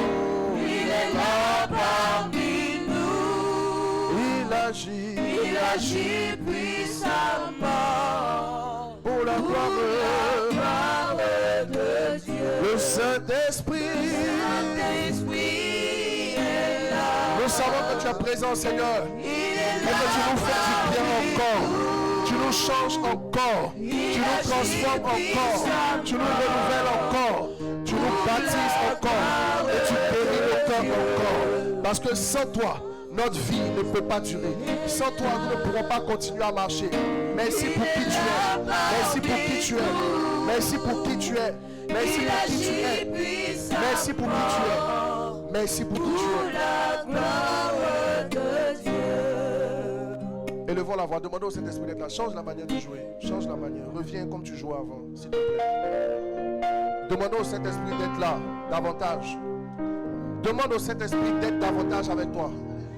il est là parmi nous. Il agit puissamment pour la gloire de Dieu. Le Saint-Esprit est là. Nous savons que tu es présent, Seigneur, et que tu nous fais du bien encore. Tu nous changes encore. Tu nous transformes encore. Tu nous renouvelles encore. Tu nous baptises encore. Et tu guéris nos cœurs encore. Parce que sans toi, notre vie ne peut pas durer. Sans toi, nous ne pourrons pas continuer à marcher. Merci pour qui tu es. Merci pour qui tu es. Merci pour qui tu es. Merci pour qui tu es. Merci pour qui tu es. Merci pour qui tu es. la gloire de Dieu. Élevons la voix, demandons au Saint-Esprit d'être là. Change la manière de jouer. Change la manière. Reviens comme tu jouais avant, s'il te plaît. Demandons au Saint-Esprit d'être là davantage. Demande au Saint-Esprit d'être davantage avec toi.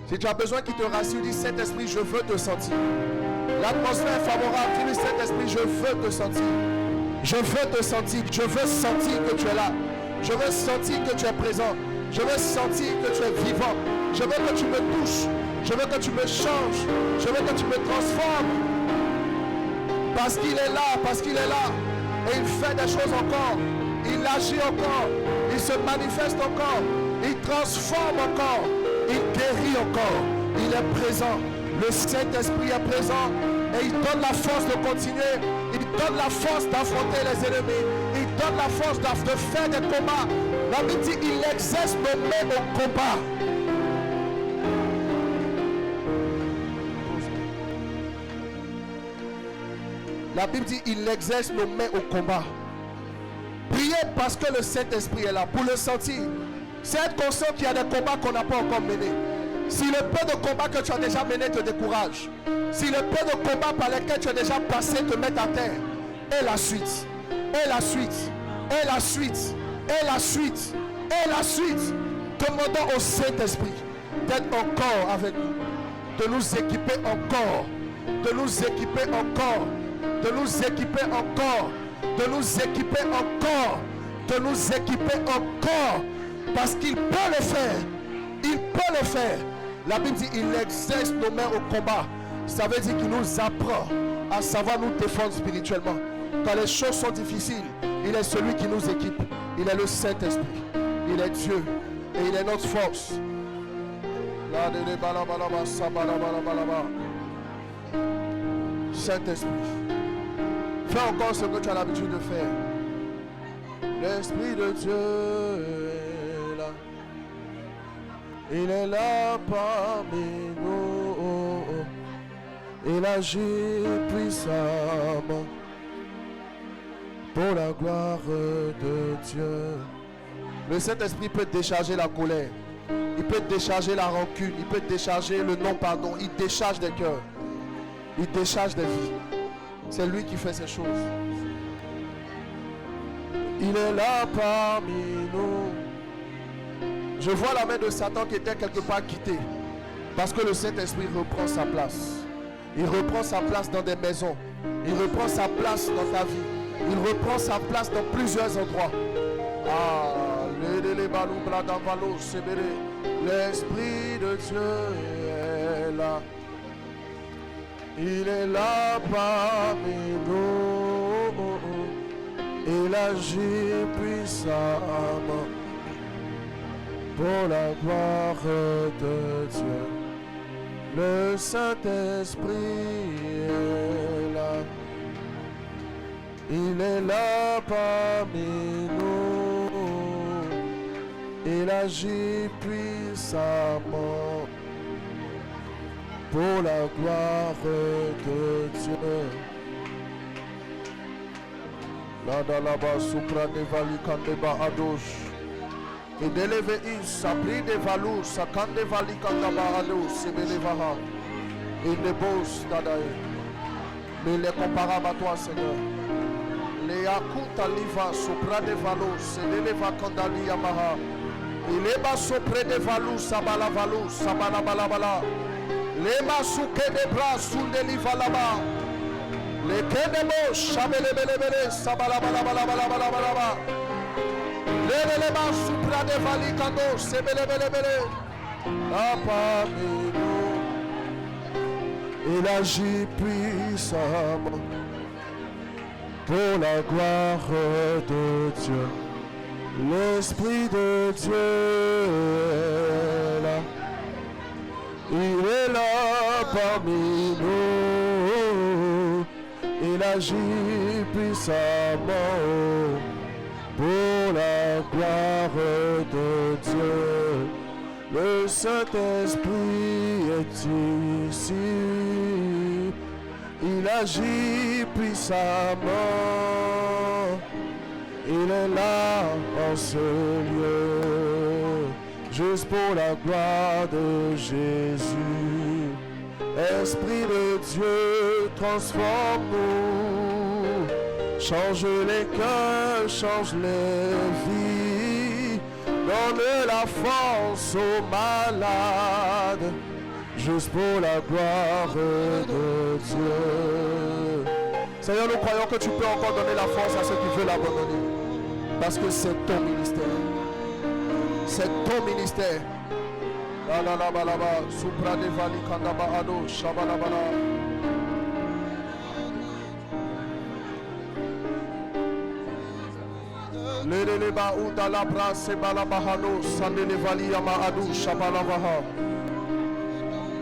Si tu as besoin qu'il te rassure, dis Saint-Esprit, je veux te sentir. L'atmosphère est favorable. Dis Saint-Esprit, je veux te sentir. Je veux te sentir. Je veux sentir que tu es là. Je veux sentir que tu es présent. Je veux sentir que tu es vivant. Je veux que tu me touches. Je veux que tu me changes. Je veux que tu me transformes. Parce qu'il est là, parce qu'il est là. Et il fait des choses encore. Il agit encore. Il se manifeste encore. Il transforme encore. Il guérit encore. Il est présent. Le Saint-Esprit est présent. Et il donne la force de continuer. Il donne la force d'affronter les ennemis. Il donne la force de faire des combats. La Bible dit il exerce nos mains au combat. La Bible dit il exerce nos mains au combat. Priez parce que le Saint-Esprit est là pour le sentir. C'est être conscient qu'il y a des combats qu'on n'a pas encore menés. Si le peu de combats que tu as déjà menés te décourage, si le peu de combats par lesquels tu as déjà passé te mettent à terre, et la suite, et la suite, et la suite, et la suite, et la suite, demandons au Saint-Esprit d'être encore avec nous, de nous équiper encore, de nous équiper encore, de nous équiper encore, de nous équiper encore, de nous équiper encore, parce qu'il peut le faire, il peut le faire. La Bible dit il exerce nos mains au combat. Ça veut dire qu'il nous apprend à savoir nous défendre spirituellement. Quand les choses sont difficiles, il est celui qui nous équipe. Il est le Saint-Esprit. Il est Dieu. Et il est notre force. Saint-Esprit, fais encore ce que tu as l'habitude de faire. L'Esprit de Dieu est là. Il est là parmi nous. Il agit puissamment pour la gloire de Dieu. Le Saint-Esprit peut décharger la colère. Il peut décharger la rancune. Il peut décharger le non-pardon. Il décharge des cœurs. Il décharge des vies. C'est lui qui fait ces choses. Il est là parmi nous. Je vois la main de Satan qui était quelque part quittée. Parce que le Saint-Esprit reprend sa place. Il reprend sa place dans des maisons. Il reprend sa place dans ta vie. Il reprend sa place dans plusieurs endroits. L'Esprit de Dieu est là. Il est là parmi nous. Il agit puissamment pour la gloire de Dieu. Le Saint-Esprit est là. Il est là parmi nous. Il agit puissamment pour la gloire de Dieu. Là-bas, supra de valicandeba adosh. Et d'élever ça pris des valous, ça quand des valicandeba adosh, c'est bénévaha. Il ne bosse d'adaï. Mais il est comparable à toi, Seigneur. Les akuta liva supra des valous, c'est l'éleva kandali yamaha. Il est bas supra des valous, sabala valous, sabala balabala. Les masouke des bras, sous des liva là-bas. Les kenemo, chabele belebele, sabala balabala. Les éléments supra des valicando, c'est belebele. Parmi nous, il agit puissamment pour la gloire de Dieu. L'Esprit de Dieu est là. Il est là parmi nous. Il agit puissamment pour la gloire de Dieu. Le Saint-Esprit est ici. Il agit puissamment. Il est là en ce lieu. juste pour la gloire de Jésus. Esprit de Dieu, transforme-nous, change les cœurs, change les vies, donne la force aux malades, juste pour la gloire de Dieu. Seigneur, nous croyons que tu peux encore donner la force à ceux qui veulent l'abandonner, parce que c'est ton ministère. C'est ton ministère. La la la la la, supra de vali kandaba ado, shabalabala. Le ba uta la bra se balabahano, sandele vali ama ado, shabalabaha.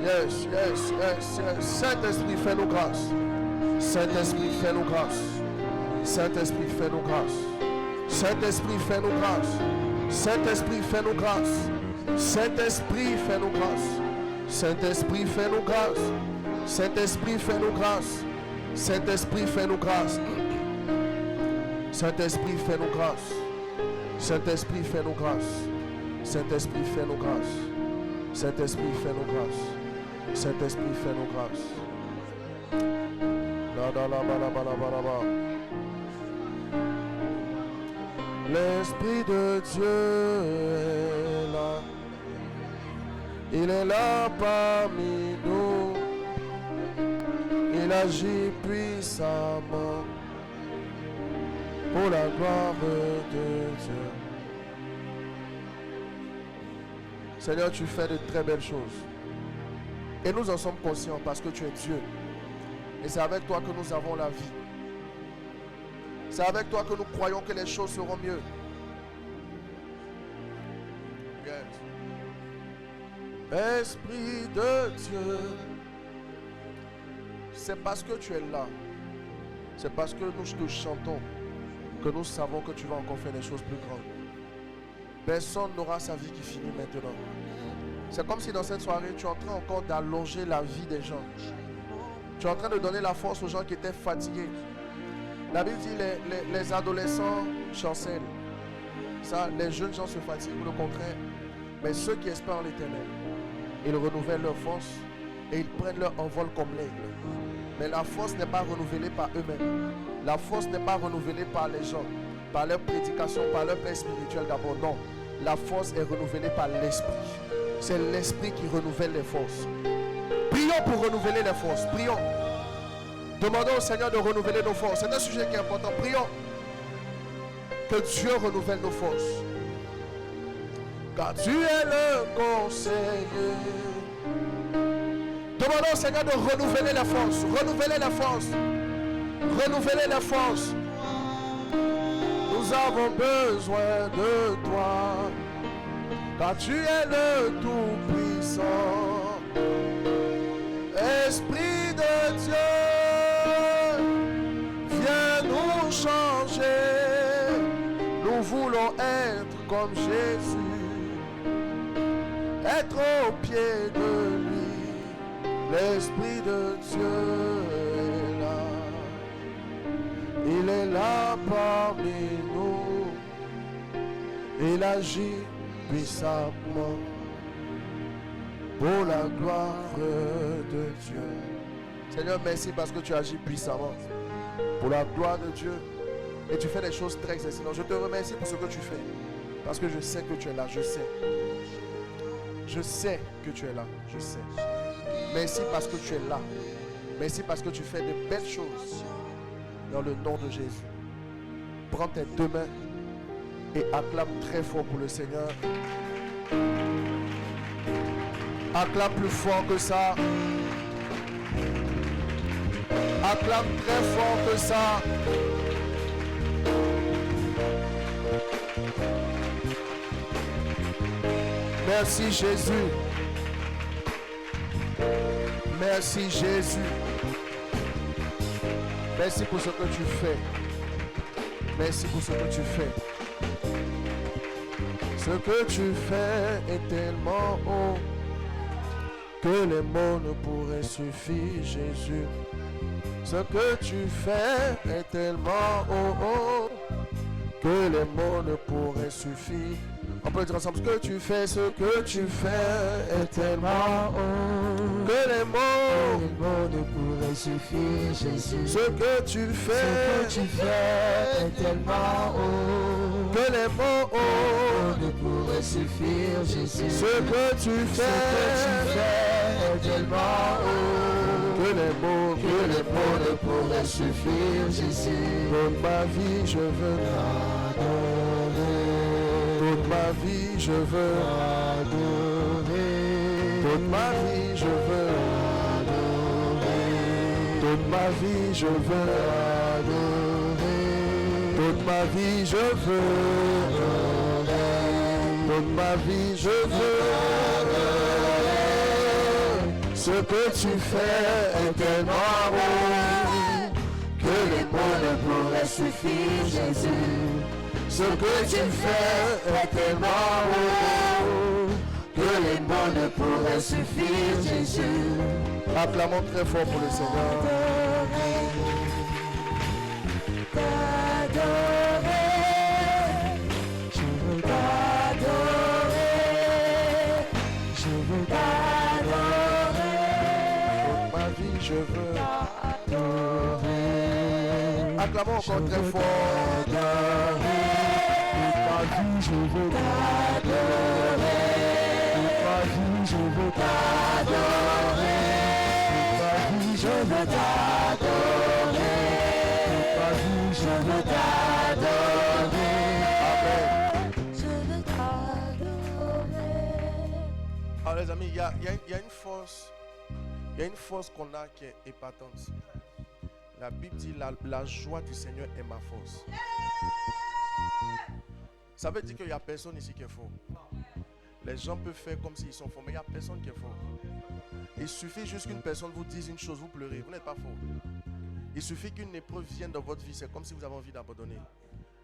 Yes, yes, yes, yes. Saint-Esprit, fais-nous grâce. Saint-Esprit, fais-nous grâce. Saint-Esprit, fais-nous grâce. Saint-Esprit, fais-nous grâce. Saint-Esprit, fais-nous grâce. Saint-Esprit, fais-nous grâce. Saint-Esprit, fais-nous grâce. Saint-Esprit, fais-nous grâce. Saint-Esprit, fais-nous grâce. Saint-Esprit, fais-nous grâce. Saint-Esprit, fais-nous grâce. Saint-Esprit, fais-nous grâce. Saint-Esprit, fais-nous grâce. Saint-Esprit, fais-nous grâce. La la la la la la la la. L'Esprit de Dieu est là. Il est là parmi nous. Il agit puissamment pour la gloire de Dieu. Seigneur, tu fais de très belles choses. Et nous en sommes conscients parce que tu es Dieu. Et c'est avec toi que nous avons la vie. C'est avec toi que nous croyons que les choses seront mieux. Yes. Esprit de Dieu, c'est parce que tu es là, c'est parce que nous te chantons que nous savons que tu vas encore faire des choses plus grandes. Personne n'aura sa vie qui finit maintenant. C'est comme si dans cette soirée, tu es en train encore d'allonger la vie des gens. Tu es en train de donner la force aux gens qui étaient fatigués. La Bible dit les adolescents chancellent. Ça, les jeunes gens se fatiguent, ou le contraire. Mais ceux qui espèrent en l'Éternel, ils renouvellent leur force et ils prennent leur envol comme l'aigle. Mais la force n'est pas renouvelée par eux-mêmes. La force n'est pas renouvelée par les gens, par leur prédication, par leur paix spirituelle d'abord. Non, la force est renouvelée par l'Esprit. C'est l'Esprit qui renouvelle les forces. Prions pour renouveler les forces. Prions. Demandons au Seigneur de renouveler nos forces. C'est un sujet qui est important. Prions que Dieu renouvelle nos forces. Car tu es le conseiller. Demandons au Seigneur de renouveler les forces. Renouveler les forces. Renouveler les forces. Nous avons besoin de toi. Car tu es le Tout-Puissant. Esprit de Dieu, viens nous changer. Nous voulons être comme Jésus, être au pied de lui. L'Esprit de Dieu est là. Il est là parmi nous. Il agit puissamment pour la gloire de Dieu. Seigneur, merci parce que tu agis puissamment pour la gloire de Dieu et tu fais des choses très excellentes. Je te remercie pour ce que tu fais parce que je sais que tu es là. Je sais que tu es là. Je sais. Merci parce que tu es là. Merci parce que tu fais de belles choses dans le nom de Jésus. Prends tes deux mains et acclame très fort pour le Seigneur. Acclame plus fort que ça. Acclame très fort que ça. Merci Jésus. Merci Jésus. Merci pour ce que tu fais. Merci pour ce que tu fais. Ce que tu fais est tellement haut que les mots ne pourraient suffire, Jésus. Ce que tu fais est tellement haut que les mots ne pourraient suffire. On peut dire ensemble, ce que tu fais est tellement haut que les mots ne pourraient suffire, Jésus. Ce que tu fais est tellement haut que les mots ne pourraient suffire, Jésus. Ce que tu fais est tellement haut que les mots ne pourraient suffire, Jésus. Toute ma vie je veux Adorer. Toute ma vie je veux Adorer. Toute ma vie je veux Adorer. Toute ma vie je veux Adorer. Toute ma vie je veux Toute ma vie je veux Ce que tu fais est tellement haut que les mots ne pourraient suffire, Jésus. Ce que tu fais est tellement haut que les mots ne pourraient suffire, Jésus. Acclamons très fort pour le Seigneur. T'adorer, je veux t'adorer, je veux t'adorer. Toute ma vie je veux T'adorer. Acclamons encore très fort. Toute ma vie je veux t'adorer. Toute ma vie je veux t'adorer. Toute ma vie je veux t'adorer. Toute ma vie je veux t'adorer. Amen. Je veux t'adorer. Alors les amis, il y a une force. Il y a une force qu'on a qui est épatante. La Bible dit la joie du Seigneur est ma force. Ça veut dire qu'il n'y a personne ici qui est faux. Les gens peuvent faire comme s'ils sont faux, mais il n'y a personne qui est faux. Il suffit juste qu'une personne vous dise une chose, vous pleurez, vous n'êtes pas faux. Il suffit qu'une épreuve vienne dans votre vie, c'est comme si vous avez envie d'abandonner.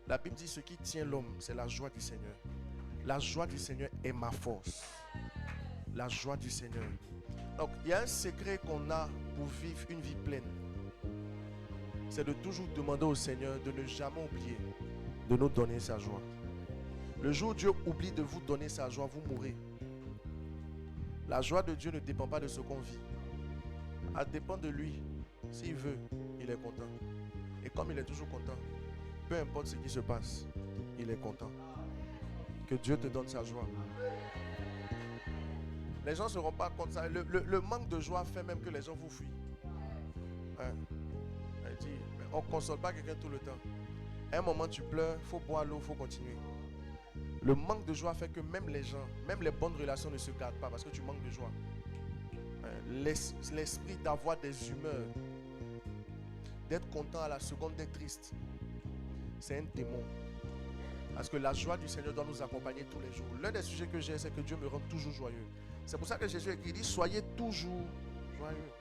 La Bible dit ce qui tient l'homme, c'est la joie du Seigneur. La joie du Seigneur est ma force. La joie du Seigneur. Donc, il y a un secret qu'on a pour vivre une vie pleine. C'est de toujours demander au Seigneur de ne jamais oublier de nous donner sa joie. Le jour où Dieu oublie de vous donner sa joie, vous mourrez. La joie de Dieu ne dépend pas de ce qu'on vit. Elle dépend de lui. S'il veut, il est content. Et comme il est toujours content, peu importe ce qui se passe, il est content. Que Dieu te donne sa joie. Les gens ne se rendent pas compte de ça. Le manque de joie fait même que les gens vous fuient. Hein? On ne console pas quelqu'un tout le temps. À un moment tu pleures, il faut boire l'eau, il faut continuer. Le manque de joie fait que même les gens, même les bonnes relations ne se gardent pas parce que tu manques de joie. L'esprit d'avoir des humeurs, d'être content à la seconde, d'être triste, c'est un démon. Parce que la joie du Seigneur doit nous accompagner tous les jours. L'un des sujets que j'ai, c'est que Dieu me rend toujours joyeux. C'est pour ça que Jésus dit, soyez toujours joyeux.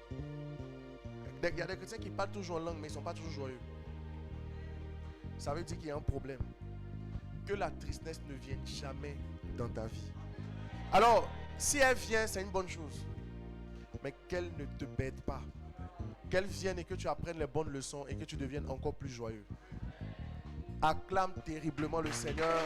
Il y a des chrétiens qui parlent toujours en langue, mais ils ne sont pas toujours joyeux. Ça veut dire qu'il y a un problème. Que la tristesse ne vienne jamais dans ta vie. Alors, si elle vient, c'est une bonne chose. Mais qu'elle ne te bête pas. Qu'elle vienne et que tu apprennes les bonnes leçons et que tu deviennes encore plus joyeux. Acclame terriblement le Seigneur.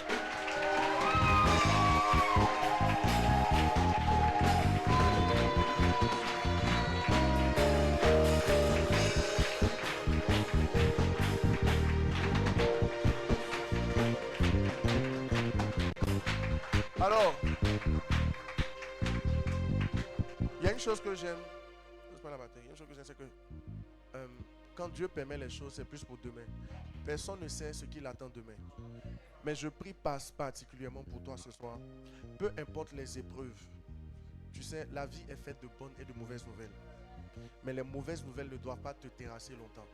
Alors, il y a une chose que j'aime. Il y a une chose que j'aime, c'est que quand Dieu permet les choses, c'est plus pour demain. Personne ne sait ce qu'il attend demain. Mais je prie particulièrement pour toi ce soir. Peu importe les épreuves. Tu sais, la vie est faite de bonnes et de mauvaises nouvelles. Mais les mauvaises nouvelles ne doivent pas te terrasser longtemps.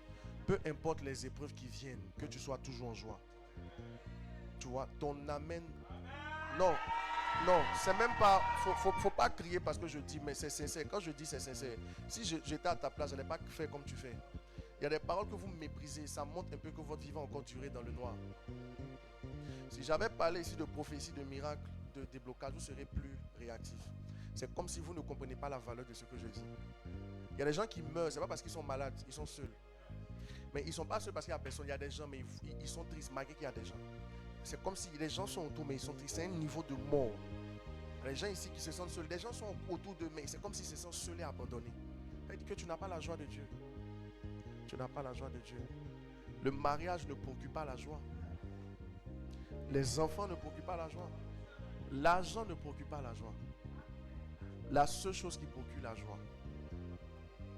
Peu importe les épreuves qui viennent, que tu sois toujours en joie. Tu vois, ton amen. Non, c'est même pas. Faut pas crier parce que je dis, mais c'est sincère. Quand je dis c'est sincère, si j'étais à ta place, je n'allais pas faire comme tu fais. Il y a des paroles que vous méprisez, ça montre un peu que votre vie va encore durer dans le noir. Si j'avais parlé ici de prophétie, de miracle, de déblocage, vous serez plus réactif. C'est comme si vous ne comprenez pas la valeur de ce que je dis. Il y a des gens qui meurent, c'est pas parce qu'ils sont malades, ils sont seuls. Mais ils ne sont pas seuls parce qu'il n'y a personne. Il y a des gens, mais ils sont tristes malgré qu'il y a des gens. C'est comme si les gens sont autour, mais ils sont tristes. C'est un niveau de mort. Les gens ici qui se sentent seuls, les gens sont autour d'eux, mais c'est comme s'ils se sentent seuls et abandonnés. Ça veut dire que tu n'as pas la joie de Dieu. Tu n'as pas la joie de Dieu. Le mariage ne procure pas la joie. Les enfants ne procurent pas la joie. L'argent ne procure pas la joie. La seule chose qui procure la joie,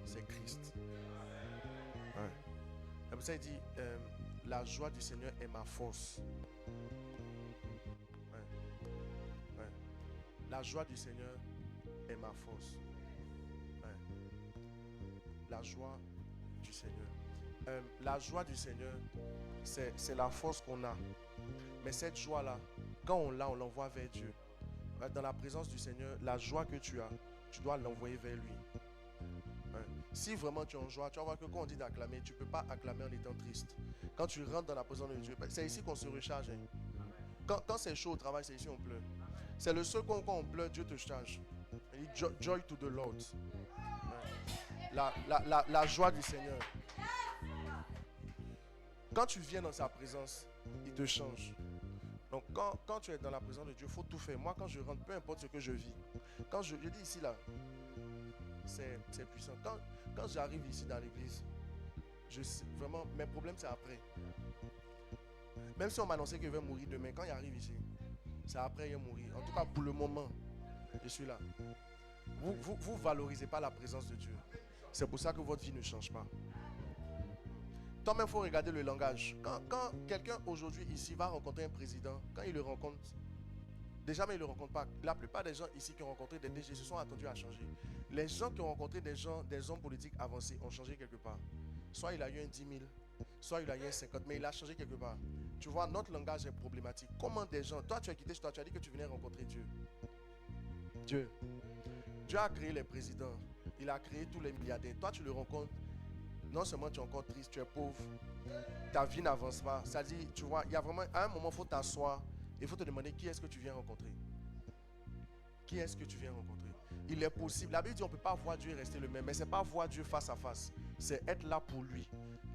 c'est Christ. Ouais. Comme ça, il dit, la joie du Seigneur est ma force. Ouais. Ouais. La joie du Seigneur est ma force. Ouais. La joie du Seigneur. La joie du Seigneur, c'est la force qu'on a. Mais cette joie-là, quand on l'a, on l'envoie vers Dieu. Dans la présence du Seigneur, la joie que tu as, tu dois l'envoyer vers lui. Ouais. Si vraiment tu es en joie, tu vas voir que quand on dit d'acclamer, tu ne peux pas acclamer en étant triste. Quand tu rentres dans la présence de Dieu, c'est ici qu'on se recharge. Hein. Quand c'est chaud au travail, c'est ici qu'on pleure. C'est le seul quand on pleure, Dieu te charge. Il dit joy to the Lord. Ouais. La joie du Seigneur. Quand tu viens dans sa présence, il te change. Donc quand tu es dans la présence de Dieu, il faut tout faire. Moi, quand je rentre, peu importe ce que je vis, quand je dis ici là, c'est puissant. Quand j'arrive ici dans l'église, vraiment, mes problèmes c'est après. Même si on m'annonçait que je vais mourir demain, quand il arrive ici, c'est après il va mourir. En tout cas, pour le moment, je suis là. Vous valorisez pas la présence de Dieu. C'est pour ça que votre vie ne change pas. Toi-même, il faut regarder le langage. Quand quelqu'un aujourd'hui ici va rencontrer un président, quand il le rencontre, déjà mais il ne le rencontre pas. La plupart des gens ici qui ont rencontré des DG se sont attendus à changer. Les gens qui ont rencontré des hommes politiques avancés ont changé quelque part. Soit il a eu un 10 000, soit il a eu un 50, mais il a changé quelque part. Tu vois, notre langage est problématique. Comment des gens, toi tu as quitté chez toi, tu as dit que tu venais rencontrer Dieu. Dieu a créé les présidents, il a créé tous les milliardaires. Toi tu le rencontres. Non seulement tu es encore triste, tu es pauvre, ta vie n'avance pas. Ça dit, tu vois, il y a vraiment, à un moment, il faut t'asseoir et il faut te demander qui est-ce que tu viens rencontrer. Qui est-ce que tu viens rencontrer? Il est possible. La Bible dit on ne peut pas voir Dieu et rester le même, mais ce n'est pas voir Dieu face à face. C'est être là pour lui,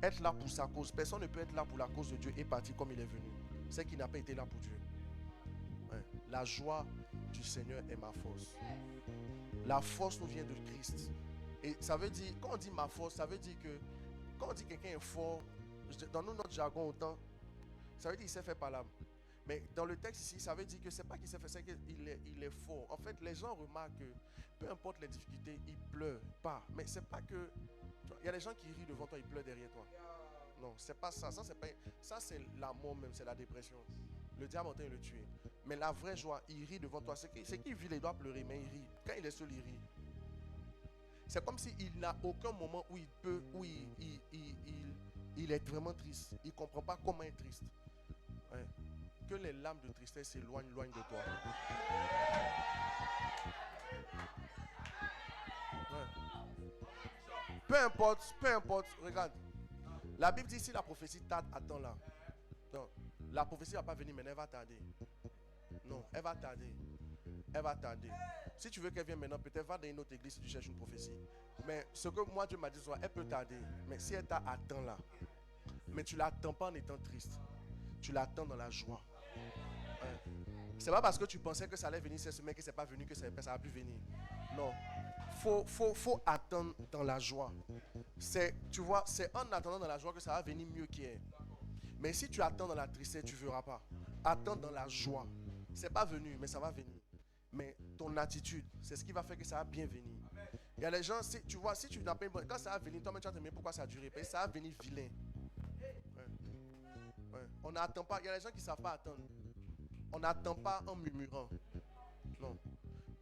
être là pour sa cause. Personne ne peut être là pour la cause de Dieu et partir comme il est venu. C'est qu'il n'a pas été là pour Dieu. Ouais. La joie du Seigneur est ma force. La force nous vient de Christ. Et ça veut dire, quand on dit ma force, ça veut dire que quand on dit quelqu'un est fort, dans notre jargon autant, ça veut dire qu'il sait faire par l'âme. Mais dans le texte ici, ça veut dire que c'est pas qu'il sait faire, c'est qu'il est fort. En fait, les gens remarquent que peu importe les difficultés, ils pleurent pas. Mais c'est pas que... Il y a des gens qui rient devant toi, ils pleurent derrière toi. Non, c'est pas ça. Ça, c'est la mort même, c'est la dépression. Le diable entend le tuer. Mais la vraie joie, il rit devant toi. C'est qu'il vit, il doit pleurer, mais il rit. Quand il est seul, il rit. C'est comme s'il n'a aucun moment où il peut, où il est vraiment triste. Il ne comprend pas comment être triste. Ouais. Que les lames de tristesse s'éloignent loin de toi. Ouais. Peu importe, regarde. La Bible dit si la prophétie tarde, attends là. Non, la prophétie ne va pas venir, mais elle va tarder. Non, elle va tarder. Elle va tarder. Si tu veux qu'elle vienne maintenant, peut-être va dans une autre église si tu cherches une prophétie. Mais ce que moi Dieu m'a dit, elle peut tarder. Mais si elle t'attend là, mais tu ne l'attends pas en étant triste. Tu l'attends dans la joie. Ouais. C'est pas parce que tu pensais que ça allait venir cette semaine que c'est pas venu que ça va plus venir. Non. Faut attendre dans la joie. Tu vois, c'est en attendant dans la joie que ça va venir mieux qu'hier. Mais si tu attends dans la tristesse, tu ne verras pas. Attends dans la joie. C'est pas venu, mais ça va venir. Mais ton attitude, c'est ce qui va faire que ça va bien venir. Il y a les gens, tu vois, si tu n'as pas une bonne... Quand ça va venir, toi-même tu vas te demander pourquoi ça a duré. Parce que ça va venir vilain. Ouais. Ouais. On n'attend pas. Il y a les gens qui ne savent pas attendre. On n'attend pas en murmurant. Non.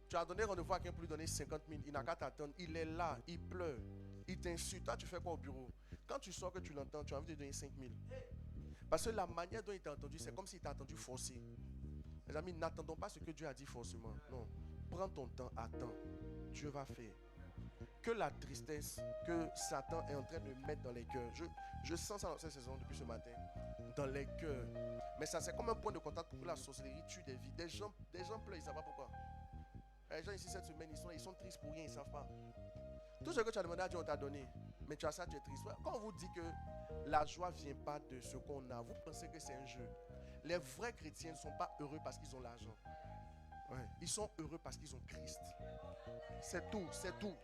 Tu as donné rendez-vous à quelqu'un pour lui donner 50 000. Il n'a qu'à t'attendre. Il est là, il pleure. Il t'insulte. Toi, tu fais quoi au bureau? Quand tu sors que tu l'entends, tu as envie de donner 5 000. Parce que la manière dont il t'a entendu, c'est comme s'il t'a entendu forcer. Les amis, n'attendons pas ce que Dieu a dit forcément. Non. Prends ton temps, attends. Dieu va faire. Que la tristesse que Satan est en train de mettre dans les cœurs. Je sens ça dans cette saison depuis ce matin. Dans les cœurs. Mais ça, c'est comme un point de contact pour que la sorcellerie tue des vies. Des gens pleurent, ils ne savent pas pourquoi. Les gens ici cette semaine, ils sont tristes pour rien, ils ne savent pas. Tout ce que tu as demandé à Dieu, on t'a donné. Mais tu as ça, tu es triste. Quand on vous dit que la joie ne vient pas de ce qu'on a, vous pensez que c'est un jeu. Les vrais chrétiens ne sont pas heureux parce qu'ils ont l'argent. Ouais. Ils sont heureux parce qu'ils ont Christ. C'est tout, c'est tout.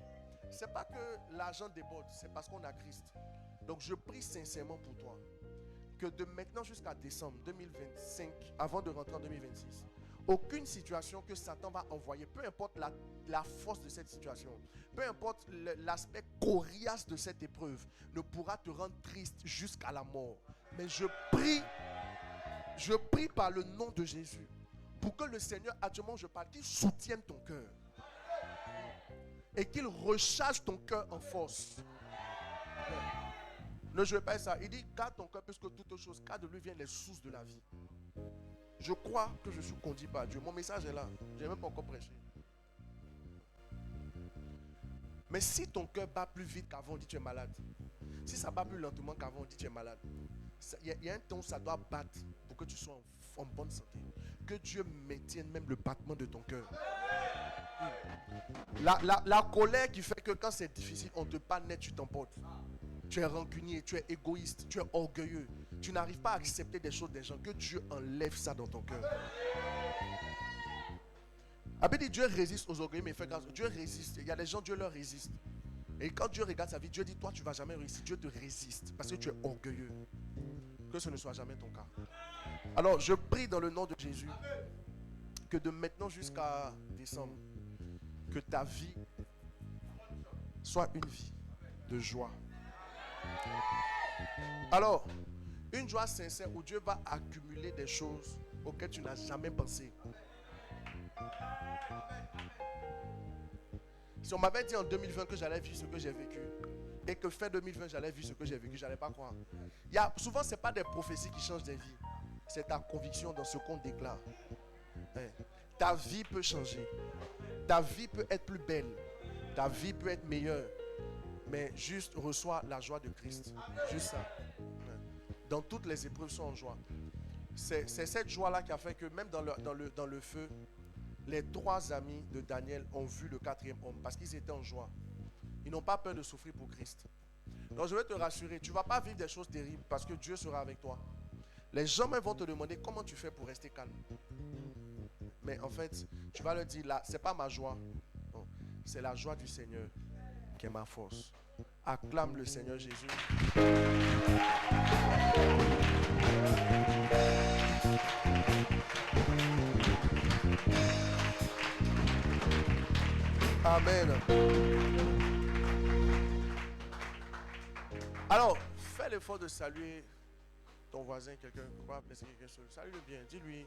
C'est pas que l'argent déborde, c'est parce qu'on a Christ. Donc je prie sincèrement pour toi que de maintenant jusqu'à décembre 2025, avant de rentrer en 2026, aucune situation que Satan va envoyer, peu importe la force de cette situation, peu importe l'aspect coriace de cette épreuve, ne pourra te rendre triste jusqu'à la mort. Mais je prie par le nom de Jésus pour que le Seigneur, actuellement je parle, qu'il soutienne ton cœur et qu'il recharge ton cœur en force. Ne jouez pas ça. Il dit garde ton cœur plus que toute chose, car de lui viennent les sources de la vie. Je crois que je suis conduit par Dieu. Mon message est là. Je n'ai même pas encore prêché. Mais si ton cœur bat plus vite qu'avant, on dit tu es malade. Si ça bat plus lentement qu'avant, on dit tu es malade. Il y a un temps où ça doit battre pour que tu sois en bonne santé. Que Dieu maintienne même le battement de ton cœur. La colère qui fait que quand c'est difficile, on ne te parle net, tu t'emportes. Tu es rancunier, tu es égoïste, tu es orgueilleux. Tu n'arrives pas à accepter des choses des gens. Que Dieu enlève ça dans ton cœur. Après dit Dieu résiste aux orgueilleux, mais fait grâce. Dieu résiste. Il y a des gens, Dieu leur résiste. Et quand Dieu regarde sa vie, Dieu dit toi tu ne vas jamais réussir. Dieu te résiste parce que tu es orgueilleux. Que ce ne soit jamais ton cas. Alors je prie dans le nom de Jésus que de maintenant jusqu'à décembre, que ta vie soit une vie de joie. Alors, une joie sincère où Dieu va accumuler des choses auxquelles tu n'as jamais pensé. Si on m'avait dit en 2020 que j'allais vivre ce que j'ai vécu et que fin 2020 j'allais vivre ce que j'ai vécu, je n'allais pas croire. Souvent, ce n'est pas des prophéties qui changent des vies. C'est ta conviction dans ce qu'on déclare. Ta vie peut changer. Ta vie peut être plus belle. Ta vie peut être meilleure. Mais juste reçois la joie de Christ. Juste ça. Dans toutes les épreuves, sois en joie. C'est cette joie-là qui a fait que même dans le feu, les 3 amis de Daniel ont vu le 4e homme parce qu'ils étaient en joie. Ils n'ont pas peur de souffrir pour Christ. Donc je vais te rassurer, tu ne vas pas vivre des choses terribles parce que Dieu sera avec toi. Les gens même vont te demander comment tu fais pour rester calme. Mais en fait, tu vas leur dire là, ce n'est pas ma joie. Non, c'est la joie du Seigneur qui est ma force. Acclame le Seigneur Jésus. Amen. Alors, fais l'effort de saluer ton voisin, quelqu'un. Salue-le bien, dis-lui.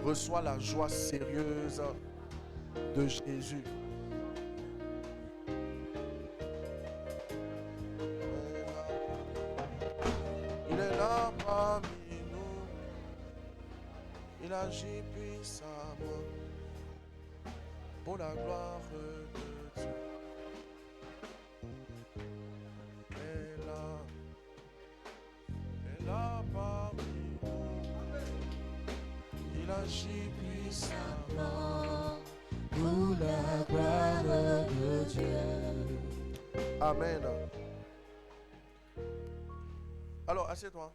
Reçois la joie sérieuse de Jésus. Il est là parmi nous. Il agit puissamment pour la gloire de Dieu. Il est là parmi nous. Il agit puissamment pour la gloire de Dieu. Amen. Alors, assieds-toi.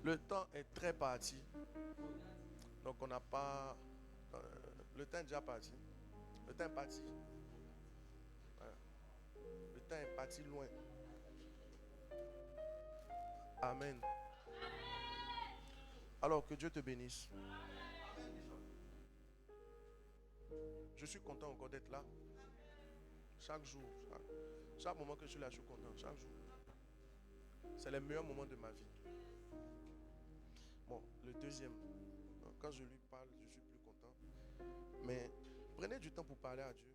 Le temps est très parti. Donc, on n'a pas... le temps est déjà parti. Le temps est parti. Voilà. Le temps est parti loin. Amen. Alors, que Dieu te bénisse. Je suis content encore d'être là. Chaque jour, chaque moment que je suis là, je suis content. Chaque jour. C'est les meilleurs moments de ma vie. Bon, le deuxième, quand je lui parle, je suis plus content. Mais prenez du temps pour parler à Dieu.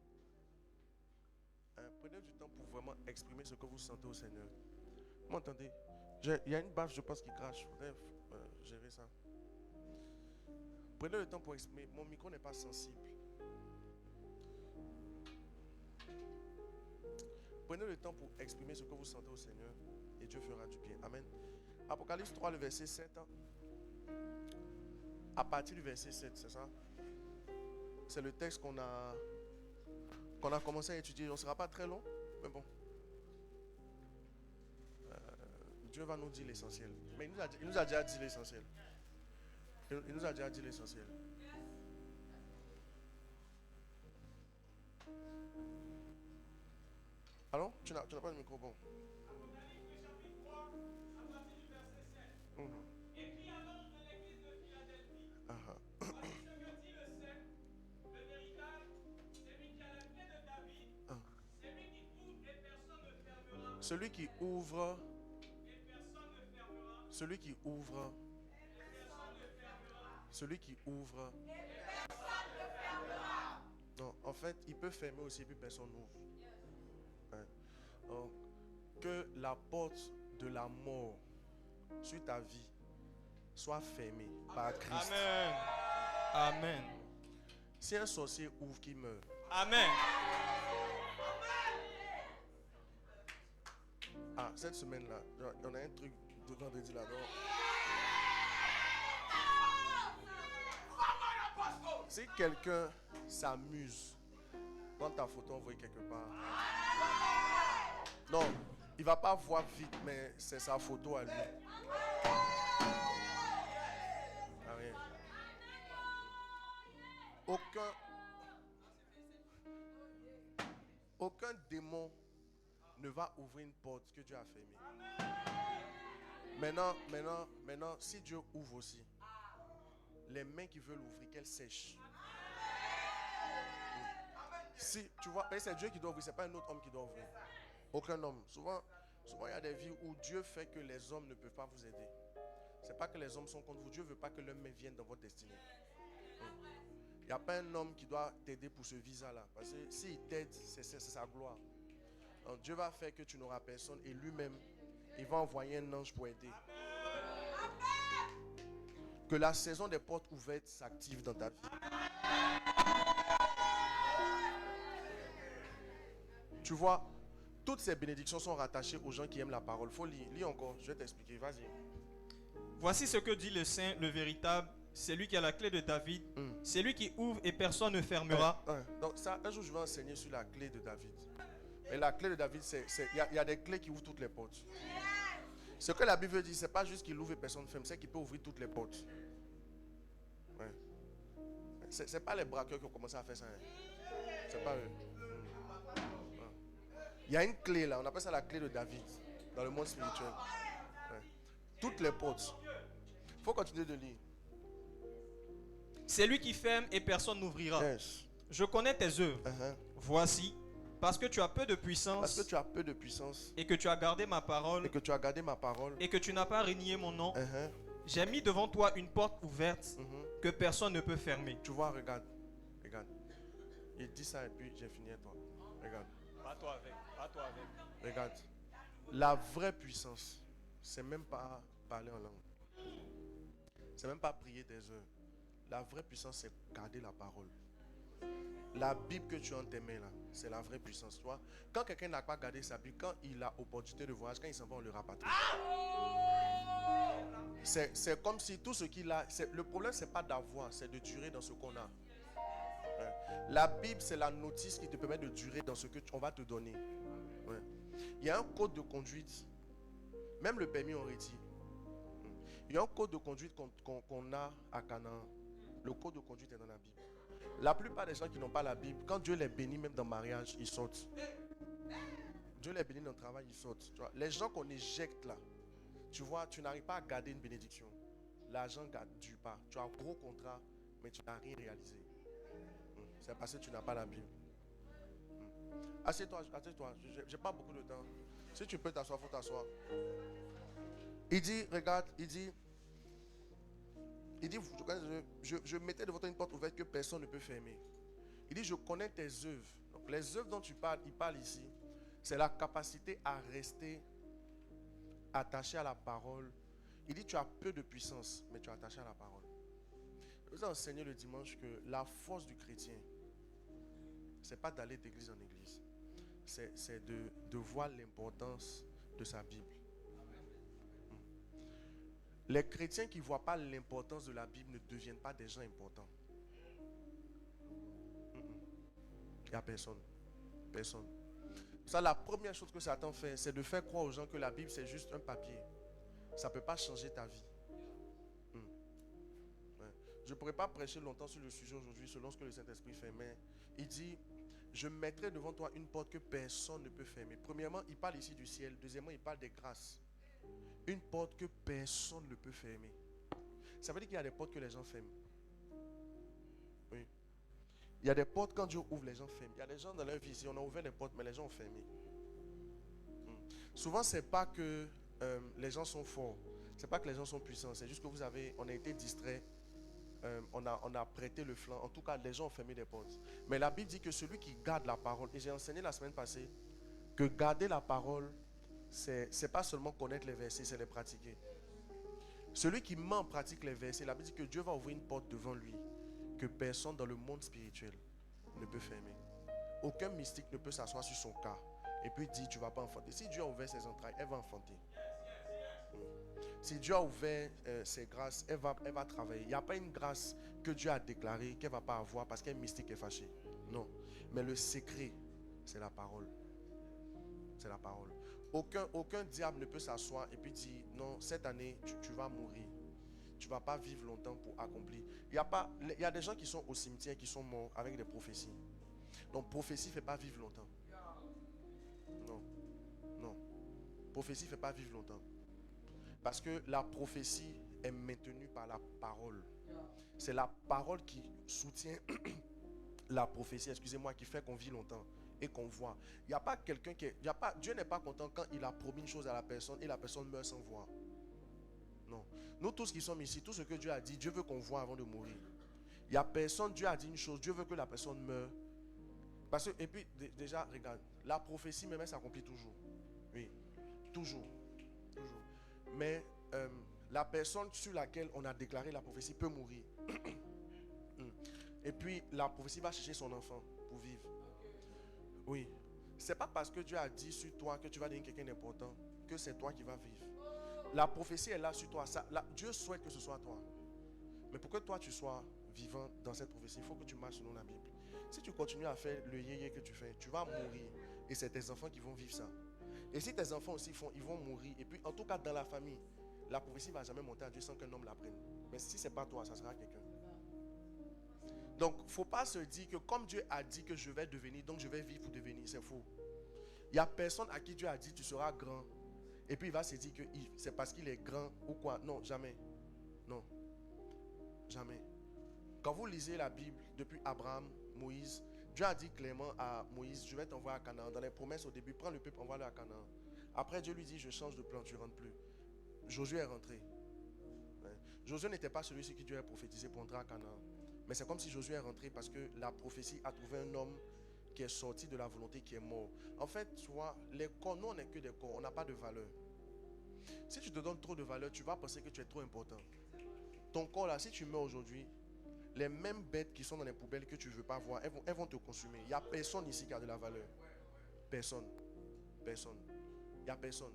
Prenez du temps pour vraiment exprimer ce que vous sentez au Seigneur. Vous m'entendez? Il y a une baffe, je pense, qui crache. Il faudrait gérer ça. Prenez le temps pour exprimer. Mon micro n'est pas sensible. Prenez le temps pour exprimer ce que vous sentez au Seigneur et Dieu fera du bien. Amen. Apocalypse 3, le verset 7. À partir du verset 7, c'est ça? C'est le texte qu'on a commencé à étudier. On ne sera pas très long, mais bon. Dieu va nous dire l'essentiel. Mais il nous a déjà dit l'essentiel. Il nous a déjà dit l'essentiel. Allons, tu n'as pas de micro, bon. Écrit à l'ange de l'église de Philadelphie. Voici ce que dit le Saint, le véritable, celui qui a la clé de David, celui qui ouvre et personne ne fermera, Celui qui ouvre, et personne ne fermera, celui qui ouvre. Non, en fait, il peut fermer aussi, puis personne n'ouvre. Hein. Donc, que la porte de la mort sur ta vie soit fermée par Christ. Amen. Amen. Si un sorcier ouvre, qui meurt. Amen. Ah, cette semaine-là, on a un truc de vendredi là-dedans. Si quelqu'un s'amuse, prends ta photo, envoie quelque part. Non, il va pas voir vite, mais c'est sa photo à lui. Ah, rien. Aucun démon ne va ouvrir une porte que Dieu a fermée. Maintenant, si Dieu ouvre aussi, les mains qui veulent ouvrir, qu'elles sèchent. Si tu vois, c'est Dieu qui doit ouvrir, c'est pas un autre homme qui doit ouvrir. Aucun homme. Souvent, il y a des vies où Dieu fait que les hommes ne peuvent pas vous aider. C'est pas que les hommes sont contre vous. Dieu veut pas que leurs mains viennent dans votre destinée. Il n'y a pas un homme qui doit t'aider pour ce visa-là. Parce que s'il t'aide, c'est sa gloire. Donc, Dieu va faire que tu n'auras personne et lui-même, il va envoyer un ange pour aider. Que la saison des portes ouvertes s'active dans ta vie. Tu vois, toutes ces bénédictions sont rattachées aux gens qui aiment la parole. Faut lire. Lis encore, je vais t'expliquer. Vas-y. Voici ce que dit le Saint, le véritable, celui qui a la clé de David, celui qui ouvre et personne ne fermera. Donc ça, un jour je vais enseigner sur la clé de David. Et la clé de David, il y a des clés qui ouvrent toutes les portes. Ce que la Bible dit, c'est pas juste qu'il ouvre et personne ne ferme, c'est qu'il peut ouvrir toutes les portes. Ouais. C'est pas les braqueurs qui ont commencé à faire ça. Hein. C'est pas eux. Il y a une clé là, on appelle ça la clé de David dans le monde spirituel. Ouais. Toutes les portes. Il faut continuer de lire. C'est lui qui ferme et personne n'ouvrira. Yes. Je connais tes œuvres. Voici, parce que tu as peu de puissance. Parce que tu as peu de puissance. Et que tu as gardé ma parole. Et que tu as gardé ma parole. Et que tu n'as pas renié mon nom. J'ai mis devant toi une porte ouverte que personne ne peut fermer. Tu vois, regarde. Il dit ça et puis j'ai fini à toi. Regarde. Pas-toi avec. Regarde. La vraie puissance, c'est même pas parler en langue. C'est même pas prier des heures. La vraie puissance, c'est garder la parole. La Bible que tu as en tes mains là, c'est la vraie puissance. Tu vois? Quand quelqu'un n'a pas gardé sa Bible, quand il a opportunité de voyage, quand il s'en va, on le rapatrie. C'est comme si tout ce qu'il a, le problème c'est pas d'avoir, c'est de durer dans ce qu'on a. Ouais. La Bible c'est la notice qui te permet de durer dans ce qu'on va te donner. Ouais. Il y a un code de conduite, même le permis on retire. Il y a un code de conduite qu'on a à Canaan. Le code de conduite est dans la Bible. La plupart des gens qui n'ont pas la Bible, quand Dieu les bénit même dans le mariage, ils sautent. Dieu les bénit dans le travail, ils sautent. Tu vois, les gens qu'on éjecte là, tu vois, tu n'arrives pas à garder une bénédiction. L'argent ne dure pas. Tu as un gros contrat, mais tu n'as rien réalisé. C'est parce que tu n'as pas la Bible. Assieds-toi. Je n'ai pas beaucoup de temps. Si tu peux t'asseoir, il faut t'asseoir. Il dit, regarde, il dit, je mettais devant toi une porte ouverte que personne ne peut fermer. Il dit, je connais tes œuvres. Donc les œuvres dont tu parles, il parle ici, c'est la capacité à rester attaché à la parole. Il dit, tu as peu de puissance, mais tu es attaché à la parole. Je vous ai enseigné le dimanche que la force du chrétien, c'est pas d'aller d'église en église. C'est de voir l'importance de sa Bible. Les chrétiens qui ne voient pas l'importance de la Bible ne deviennent pas des gens importants. Il n'y a personne. Ça, la première chose que Satan fait, c'est de faire croire aux gens que la Bible, c'est juste un papier. Ça ne peut pas changer ta vie. Ouais. Je ne pourrais pas prêcher longtemps sur le sujet aujourd'hui selon ce que le Saint-Esprit fait, mais il dit, je mettrai devant toi une porte que personne ne peut fermer. Premièrement, il parle ici du ciel. Deuxièmement, il parle des grâces. Une porte que personne ne peut fermer. Ça veut dire qu'il y a des portes que les gens ferment. Oui. Il y a des portes, quand Dieu ouvre, les gens ferment. Il y a des gens dans leur vie ici, on a ouvert des portes, mais les gens ont fermé. Souvent, ce n'est pas que les gens sont forts. Ce n'est pas que les gens sont puissants. C'est juste que on a été distraits. On a prêté le flanc. En tout cas, les gens ont fermé des portes. Mais la Bible dit que celui qui garde la parole, et j'ai enseigné la semaine passée, que garder la parole, c'est pas seulement connaître les versets, c'est les pratiquer. Celui qui ment pratique les versets, la Bible dit que Dieu va ouvrir une porte devant lui que personne dans le monde spirituel ne peut fermer. Aucun mystique ne peut s'asseoir sur son cas et puis dire tu ne vas pas enfanter. Si Dieu a ouvert ses entrailles, elle va enfanter. Si Dieu a ouvert ses grâces, elle va travailler. Il n'y a pas une grâce que Dieu a déclarée qu'elle ne va pas avoir parce qu'un mystique est fâché. Non. Mais le secret, c'est la parole. C'est la parole. Aucun diable ne peut s'asseoir et puis dire non, cette année, tu vas mourir. Tu ne vas pas vivre longtemps pour accomplir. Il y a des gens qui sont au cimetière qui sont morts avec des prophéties. Donc, prophétie ne fait pas vivre longtemps. Non. Non. Prophétie ne fait pas vivre longtemps. Parce que la prophétie est maintenue par la parole. C'est la parole qui soutient la prophétie, excusez-moi, qui fait qu'on vit longtemps et qu'on voit. Il n'y a pas quelqu'un Dieu n'est pas content quand il a promis une chose à la personne et la personne meurt sans voir. Non. Nous tous qui sommes ici, tout ce que Dieu a dit, Dieu veut qu'on voit avant de mourir. Il n'y a personne, Dieu a dit une chose, Dieu veut que la personne meure. Parce que, et puis, déjà, regarde, la prophétie même, elle s'accomplit toujours. Oui, toujours. Toujours. Mais la personne sur laquelle on a déclaré la prophétie peut mourir. Et puis, la prophétie va chercher son enfant pour vivre. Oui. C'est pas parce que Dieu a dit sur toi que tu vas devenir quelqu'un d'important que c'est toi qui vas vivre. La prophétie est là sur toi. Dieu souhaite que ce soit toi. Mais pour que toi tu sois vivant dans cette prophétie, il faut que tu marches selon la Bible. Si tu continues à faire le yéyé que tu fais, tu vas mourir. Et c'est tes enfants qui vont vivre ça. Et si tes enfants aussi font, ils vont mourir. Et puis en tout cas dans la famille, la prophétie ne va jamais monter à Dieu sans qu'un homme l'apprenne. Mais si ce n'est pas toi, ça sera quelqu'un. Donc il ne faut pas se dire que comme Dieu a dit que je vais devenir, donc je vais vivre pour devenir. C'est faux. Il n'y a personne à qui Dieu a dit tu seras grand. Et puis il va se dire que c'est parce qu'il est grand ou quoi. Non, jamais. Non. Jamais. Quand vous lisez la Bible depuis Abraham, Moïse, Dieu a dit clairement à Moïse, je vais t'envoyer à Canaan. Dans les promesses au début, prends le peuple, envoie-le à Canaan. Après Dieu lui dit, je change de plan, tu ne rentres plus. Josué est rentré. Josué n'était pas celui-ci qui Dieu a prophétisé pour entrer à Canaan. Mais c'est comme si Josué est rentré parce que la prophétie a trouvé un homme qui est sorti de la volonté, qui est mort. En fait, tu vois, les corps, nous on n'est que des corps, on n'a pas de valeur. Si tu te donnes trop de valeur, tu vas penser que tu es trop important. Ton corps là, si tu meurs aujourd'hui, les mêmes bêtes qui sont dans les poubelles que tu ne veux pas voir, elles vont te consumer. Il n'y a personne ici qui a de la valeur. Personne. Personne. Il n'y a personne.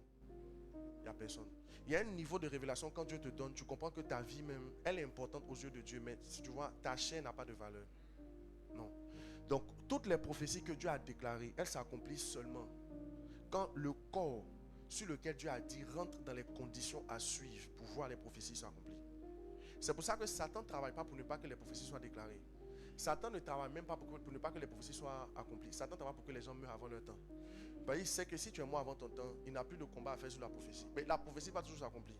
Il n'y a personne. Il y a un niveau de révélation quand Dieu te donne, tu comprends que ta vie même, elle est importante aux yeux de Dieu, mais tu vois, ta chair n'a pas de valeur. Non. Donc, toutes les prophéties que Dieu a déclarées, elles s'accomplissent seulement quand le corps sur lequel Dieu a dit rentre dans les conditions à suivre pour voir les prophéties s'accomplir. C'est pour ça que Satan ne travaille pas pour ne pas que les prophéties soient déclarées. Satan ne travaille même pas pour ne pas que les prophéties soient accomplies. Satan travaille pour que les gens meurent avant leur temps. Ben, il sait que si tu es mort avant ton temps, il n'a plus de combat à faire sur la prophétie. Mais la prophétie va toujours s'accomplir.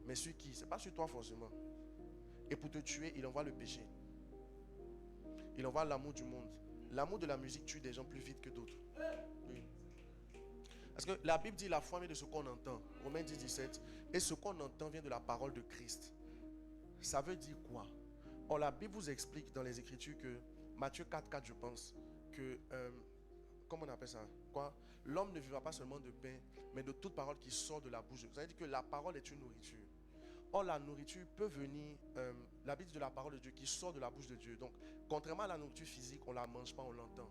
Mais sur qui? Ce n'est pas sur toi forcément. Et pour te tuer, il envoie le péché. Il envoie l'amour du monde. L'amour de la musique tue des gens plus vite que d'autres. Oui. Parce que la Bible dit la foi vient de ce qu'on entend. Romains 10, 17. Et ce qu'on entend vient de la parole de Christ. Ça veut dire quoi? Or, la Bible vous explique dans les Écritures que, Matthieu 4, 4, je pense, que, comment on appelle ça? Quoi? L'homme ne vivra pas seulement de pain, mais de toute parole qui sort de la bouche de Dieu. Ça veut dire que la parole est une nourriture. Or, la nourriture peut venir, la Bible dit de la parole de Dieu qui sort de la bouche de Dieu. Donc, contrairement à la nourriture physique, on ne la mange pas, on l'entend.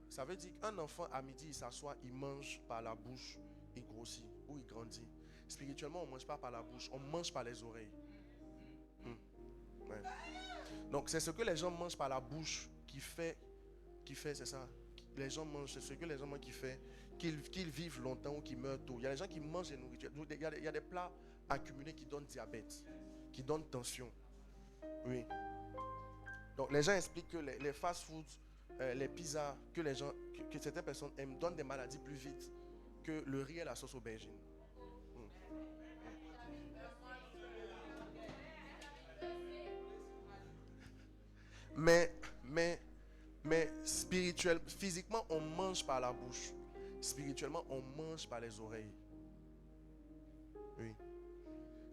Ça veut dire qu'un enfant à midi, il s'assoit, il mange par la bouche, il grossit ou il grandit. Spirituellement, on ne mange pas par la bouche, on mange par les oreilles. Ouais. Donc, c'est ce que les gens mangent par la bouche qui fait c'est ça, les gens mangent, c'est ce que les gens mangent qui fait qu'ils vivent longtemps ou qu'ils meurent tôt. Il y a des gens qui mangent des nourritures. Il y a des plats accumulés qui donnent diabète, qui donnent tension. Oui. Donc les gens expliquent que les fast-foods, les pizzas que les gens, que certaines personnes aiment, donnent des maladies plus vite que le riz et la sauce aubergine. Mais spirituellement, physiquement, on mange par la bouche. Spirituellement, on mange par les oreilles. Oui.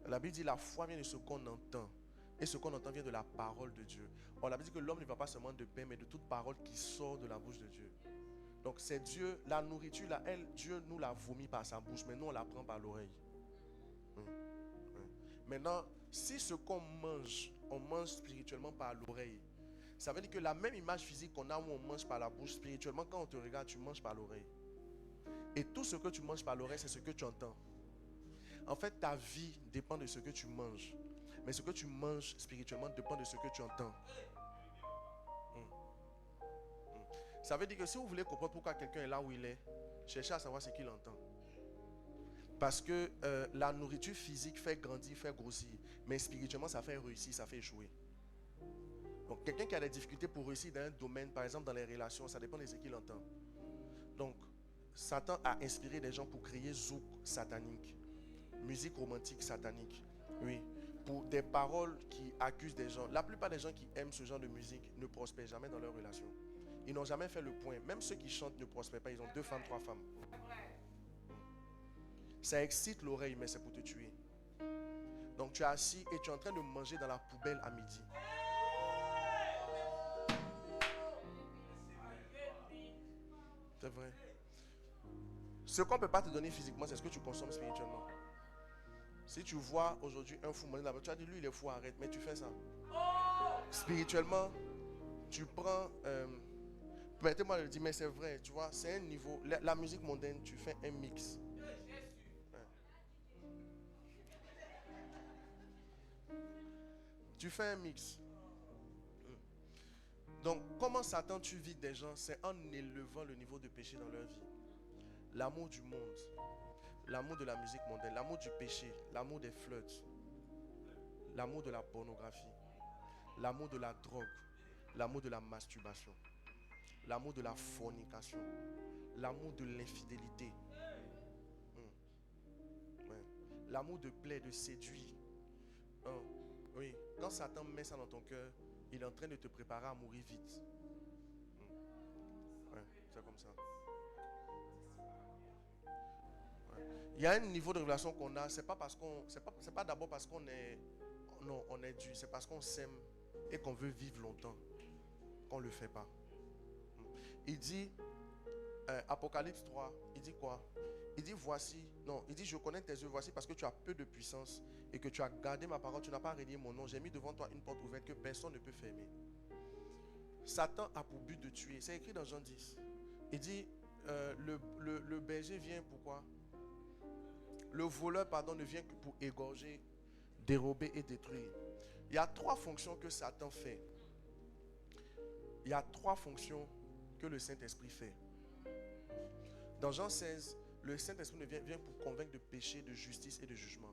La Bible dit la foi vient de ce qu'on entend. Et ce qu'on entend vient de la parole de Dieu. Or, la Bible dit que l'homme ne va pas seulement de pain, mais de toute parole qui sort de la bouche de Dieu. Donc, c'est Dieu, la nourriture, là, Dieu nous la vomit par sa bouche, mais nous, on la prend par l'oreille. Maintenant, si ce qu'on mange, on mange spirituellement par l'oreille, ça veut dire que la même image physique qu'on a où on mange par la bouche, spirituellement, quand on te regarde, tu manges par l'oreille. Et tout ce que tu manges par l'oreille, c'est ce que tu entends. En fait, ta vie dépend de ce que tu manges. Mais ce que tu manges spirituellement dépend de ce que tu entends. Ça veut dire que si vous voulez comprendre pourquoi quelqu'un est là où il est, cherchez à savoir ce qu'il entend. Parce que la nourriture physique fait grandir, fait grossir. Mais spirituellement, ça fait réussir, ça fait échouer. Donc, quelqu'un qui a des difficultés pour réussir dans un domaine, par exemple dans les relations, ça dépend de ce qu'il entend. Donc, Satan a inspiré des gens pour créer zouk satanique, musique romantique satanique. Oui. Pour des paroles qui accusent des gens. La plupart des gens qui aiment ce genre de musique ne prospèrent jamais dans leur relation. Ils n'ont jamais fait le point. Même ceux qui chantent ne prospèrent pas. Ils ont 2 femmes, 3 femmes. Ça excite l'oreille, mais c'est pour te tuer. Donc tu es assis et tu es en train de manger dans la poubelle à midi. C'est vrai. Ce qu'on ne peut pas te donner physiquement, c'est ce que tu consommes spirituellement. Si tu vois aujourd'hui un fou manger là-bas, tu as dit lui il est fou, arrête, mais tu fais ça. Spirituellement, tu prends, permettez-moi de le dire, mais c'est vrai, tu vois, c'est un niveau, la musique mondaine, tu fais un mix. Tu fais un mix. Donc, comment Satan tue vite des gens? C'est en élevant le niveau de péché dans leur vie. L'amour du monde, l'amour de la musique mondaine, l'amour du péché, l'amour des flirts, l'amour de la pornographie, l'amour de la drogue, l'amour de la masturbation, l'amour de la fornication, l'amour de l'infidélité, ouais. L'amour de plaire, de séduire. Oui, quand Satan met ça dans ton cœur, il est en train de te préparer à mourir vite. Ouais, c'est comme ça. Ouais. Il y a un niveau de révélation qu'on a, c'est pas d'abord parce qu'on est, non, on est dur, c'est parce qu'on s'aime et qu'on veut vivre longtemps qu'on ne le fait pas. Il dit, Apocalypse 3, il dit quoi? Il dit voici, non, il dit je connais tes œuvres, voici parce que tu as peu de puissance et que tu as gardé ma parole, tu n'as pas renié mon nom, j'ai mis devant toi une porte ouverte que personne ne peut fermer. Satan a pour but de tuer, c'est écrit dans Jean 10. Il dit, le berger vient pourquoi? Le voleur, pardon, ne vient que pour égorger, dérober et détruire. Il y a 3 fonctions que Satan fait. Il y a 3 fonctions que le Saint-Esprit fait. Dans Jean 16, le Saint-Esprit vient pour convaincre de péché, de justice et de jugement.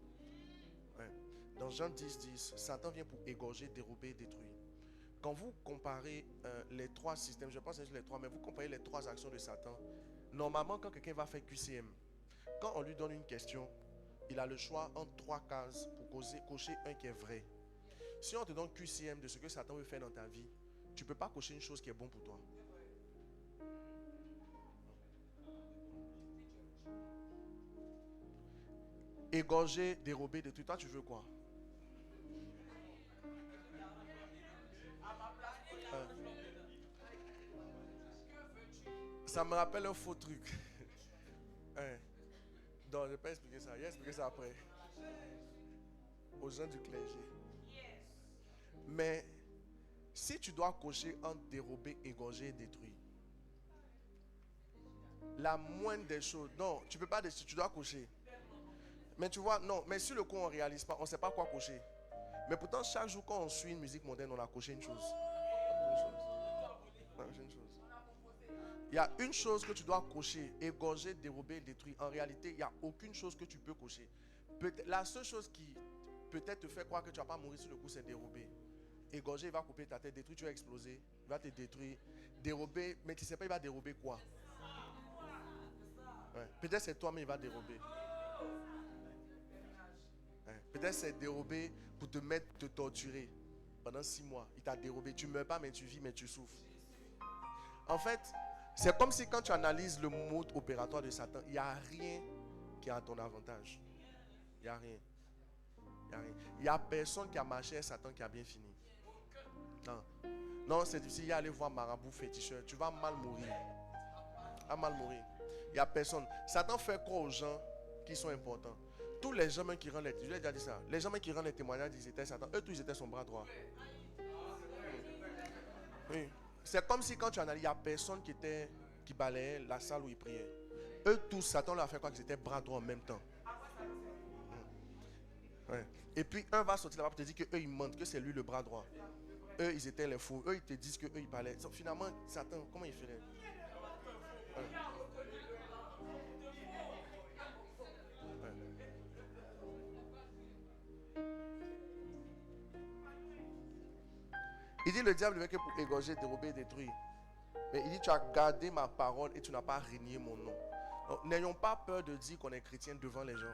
Ouais. Dans Jean 10, 10, Satan vient pour égorger, dérober et détruire. Quand vous comparez les 3 systèmes, je pense que c'est les 3, mais vous comparez les 3 actions de Satan, normalement quand quelqu'un va faire QCM, quand on lui donne une question, il a le choix entre 3 cases pour cocher un qui est vrai. Si on te donne QCM de ce que Satan veut faire dans ta vie, tu ne peux pas cocher une chose qui est bonne pour toi. Égorger, dérober, détruire. Toi, tu veux quoi? Ça me rappelle un faux truc. Non, je ne vais pas expliquer ça. Je vais expliquer ça après. Aux gens du clergé. Mais si tu dois cocher entre dérober, égorger et détruire, la moindre des choses, non, tu ne peux pas décider, tu dois cocher. Mais tu vois, non, mais sur le coup, on ne réalise pas, on ne sait pas quoi cocher. Mais pourtant, chaque jour, quand on suit une musique moderne, on a coché une chose. Une chose. Il y a une chose que tu dois cocher, égorger, dérober, détruire. En réalité, il n'y a aucune chose que tu peux cocher. La seule chose qui peut-être te fait croire que tu ne vas pas mourir sur le coup, c'est dérober. Égorger, il va couper ta tête, détruire, tu vas exploser, il va te détruire. Dérober, mais tu ne sais pas, il va dérober quoi. Ouais. Peut-être c'est toi, mais il va dérober. Ouais. Peut-être c'est dérober pour te mettre, te torturer. Pendant 6 mois, il t'a dérobé. Tu ne meurs pas, mais tu vis, mais tu souffres. En fait, c'est comme si quand tu analyses le mode opératoire de Satan, il n'y a rien qui est à ton avantage. Il n'y a rien. Il n'y a personne qui a marché avec Satan qui a bien fini. Non, non, c'est difficile. Il y a aller voir marabout féticheur. Tu vas mal mourir. Il n'y a personne. Satan fait quoi aux gens qui sont importants? Tous les gens même qui rendent les... Je l'ai déjà dit ça. Les gens même qui rendent les témoignages, ils étaient Satan. Eux tous, ils étaient son bras droit. Oui. C'est comme si quand tu analyses, il n'y a personne qui balayait la salle où il priait. Eux tous, Satan leur a fait quoi? Qu'ils étaient bras droit en même temps. Ouais. Et puis un va sortir là-bas pour te dire qu'eux ils mentent, que c'est lui le bras droit. Eux ils étaient les fous. Eux ils te disent qu'eux ils parlaient. Donc, finalement, Satan, comment il ferait? Ouais. Ouais. Il dit le diable veut que pour égorger, dérober, détruire. Mais il dit tu as gardé ma parole et tu n'as pas renié mon nom. Donc n'ayons pas peur de dire qu'on est chrétien devant les gens.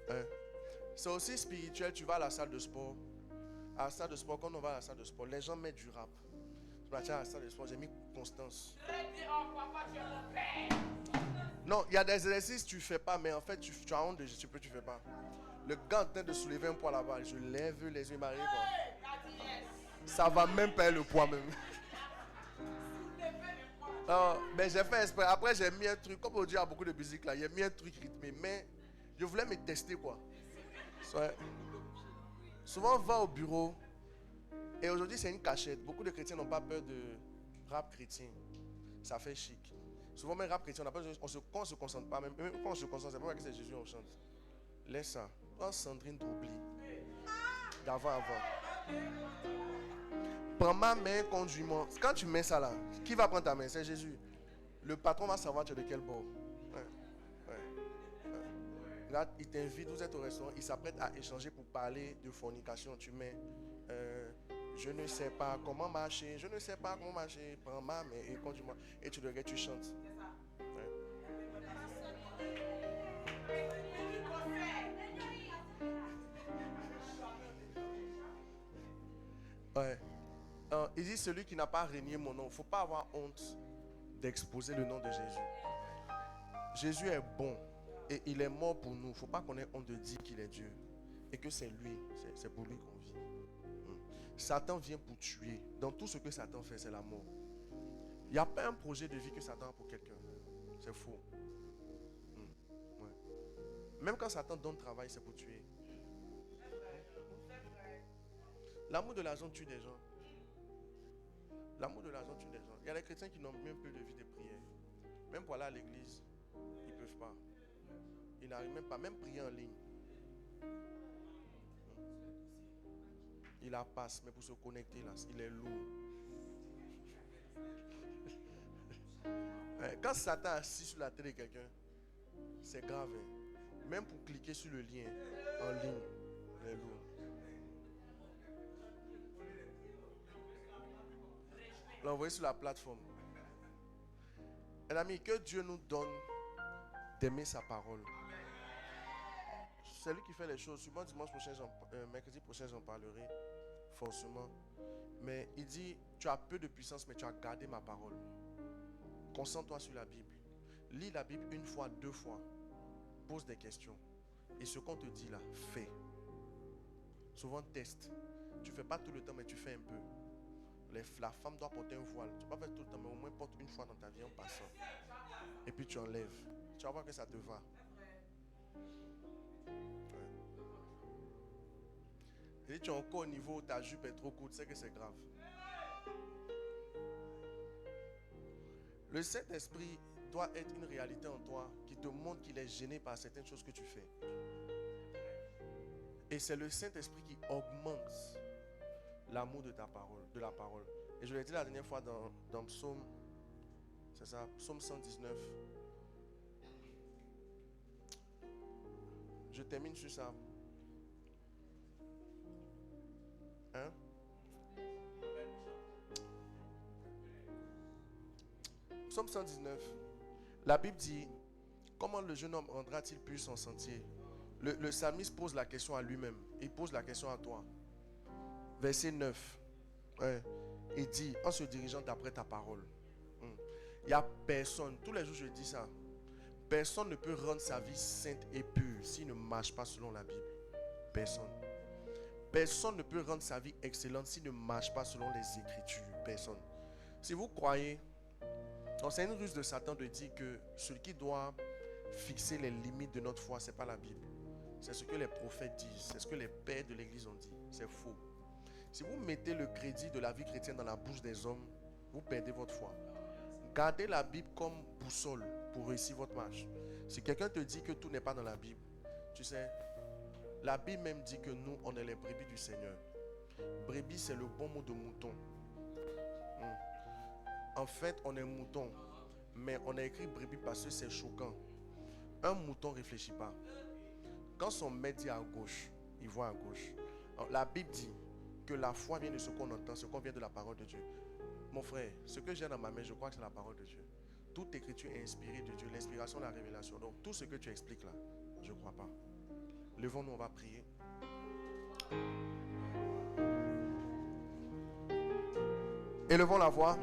Hein? C'est aussi spirituel. Tu vas à la salle de sport. À la salle de sport, quand on va à la salle de sport, les gens mettent du rap. Je me tiens à la salle de sport, j'ai mis Constance. Non, il y a des exercices que tu ne fais pas, mais en fait, tu as honte de tu ne fais pas. Le gars en train de soulever un poids là-bas, je lève les yeux, il m'arrive. Ça va même pas le poids même. Non, mais j'ai fait exprès. Après, j'ai mis un truc, comme on dit à beaucoup de musique là, j'ai mis un truc rythmé, mais je voulais me tester quoi. Ouais. Souvent, on va au bureau et aujourd'hui, c'est une cachette. Beaucoup de chrétiens n'ont pas peur de rap chrétien. Ça fait chic. Souvent, même rap chrétien, quand on ne se concentre pas, même quand on se concentre, c'est pas que c'est Jésus on chante. Laisse ça. Prends Sandrine d'oubli. D'avant. Prends ma main, conduis-moi. Quand tu mets ça là, qui va prendre ta main? C'est Jésus. Le patron va savoir tu es de quel bord. Ouais. Là, il t'invite, vous êtes au restaurant, il s'apprête à échanger pour parler de fornication. Tu mets, je ne sais pas comment marcher, prends ma main et conduis-moi. Et tu le regardes, tu chantes. Ouais. Il dit celui qui n'a pas renié mon nom. Il ne faut pas avoir honte d'exposer le nom de Jésus. Jésus est bon et il est mort pour nous. Il ne faut pas qu'on ait honte de dire qu'il est Dieu et que c'est lui, c'est pour lui qu'on vit. Satan vient pour tuer. Dans tout ce que Satan fait, c'est la mort. Il n'y a pas un projet de vie que Satan a pour quelqu'un. C'est faux. Ouais. Même quand Satan donne travail, c'est pour tuer. L'amour de l'argent tue des gens. L'amour de l'argent tue des gens. Il y a des chrétiens qui n'ont même plus de vie de prière. Même pour aller à l'église, ils ne peuvent pas. Ils n'arrivent même pas, même prier en ligne. Il la passe, mais pour se connecter là, il est lourd. Quand Satan est assis sur la tête de quelqu'un, c'est grave. Même pour cliquer sur le lien en ligne, il est lourd. L'envoyer sur la plateforme. Un ami, que Dieu nous donne d'aimer sa parole. C'est lui qui fait les choses. Souvent dimanche prochain, mercredi prochain, j'en parlerai forcément. Mais il dit, tu as peu de puissance, mais tu as gardé ma parole. Concentre-toi sur la Bible. Lis la Bible 1 fois, 2 fois. Pose des questions. Et ce qu'on te dit là, fais. Souvent teste. Tu ne fais pas tout le temps, mais tu fais un peu. La femme doit porter un voile. Tu ne peux pas faire tout le temps, mais au moins porte une fois dans ta vie en passant. Et puis tu enlèves. Tu vas voir que ça te va. Et tu es encore au niveau où ta jupe est trop courte, c'est que c'est grave. Le Saint-Esprit doit être une réalité en toi qui te montre qu'il est gêné par certaines choses que tu fais. Et c'est le Saint-Esprit qui augmente l'amour de ta parole, de la parole. Et je l'ai dit la dernière fois dans Psaume, c'est ça, Psaume 119. Je termine sur ça. Hein? Psaume 119. La Bible dit, comment le jeune homme rendra-t-il plus son sentier? Le psalmiste pose la question à lui-même. Il pose la question à toi. Verset 9. Ouais. Il dit, en se dirigeant d'après ta parole. Il n'y a personne, tous les jours je dis ça. Personne ne peut rendre sa vie sainte et pure s'il ne marche pas selon la Bible. Personne. Personne ne peut rendre sa vie excellente s'il ne marche pas selon les Écritures. Personne. Si vous croyez, donc c'est une ruse de Satan de dire que celui qui doit fixer les limites de notre foi, ce n'est pas la Bible. C'est ce que les prophètes disent. C'est ce que les pères de l'Église ont dit. C'est faux. Si vous mettez le crédit de la vie chrétienne dans la bouche des hommes, vous perdez votre foi. Gardez la Bible comme boussole pour réussir votre marche. Si quelqu'un te dit que tout n'est pas dans la Bible, tu sais, la Bible même dit que nous, on est les brebis du Seigneur. Brebis, c'est le bon mot de mouton. En fait, on est mouton. Mais on a écrit brebis parce que c'est choquant. Un mouton ne réfléchit pas. Quand son maître dit à gauche, il voit à gauche. Alors, la Bible dit que la foi vient de ce qu'on entend, ce qu'on vient de la parole de Dieu. Mon frère, ce que j'ai dans ma main, je crois que c'est la parole de Dieu. Toute écriture est inspirée de Dieu. L'inspiration, la révélation. Donc, tout ce que tu expliques là, je ne crois pas. Levons-nous, on va prier. Élevons la voix.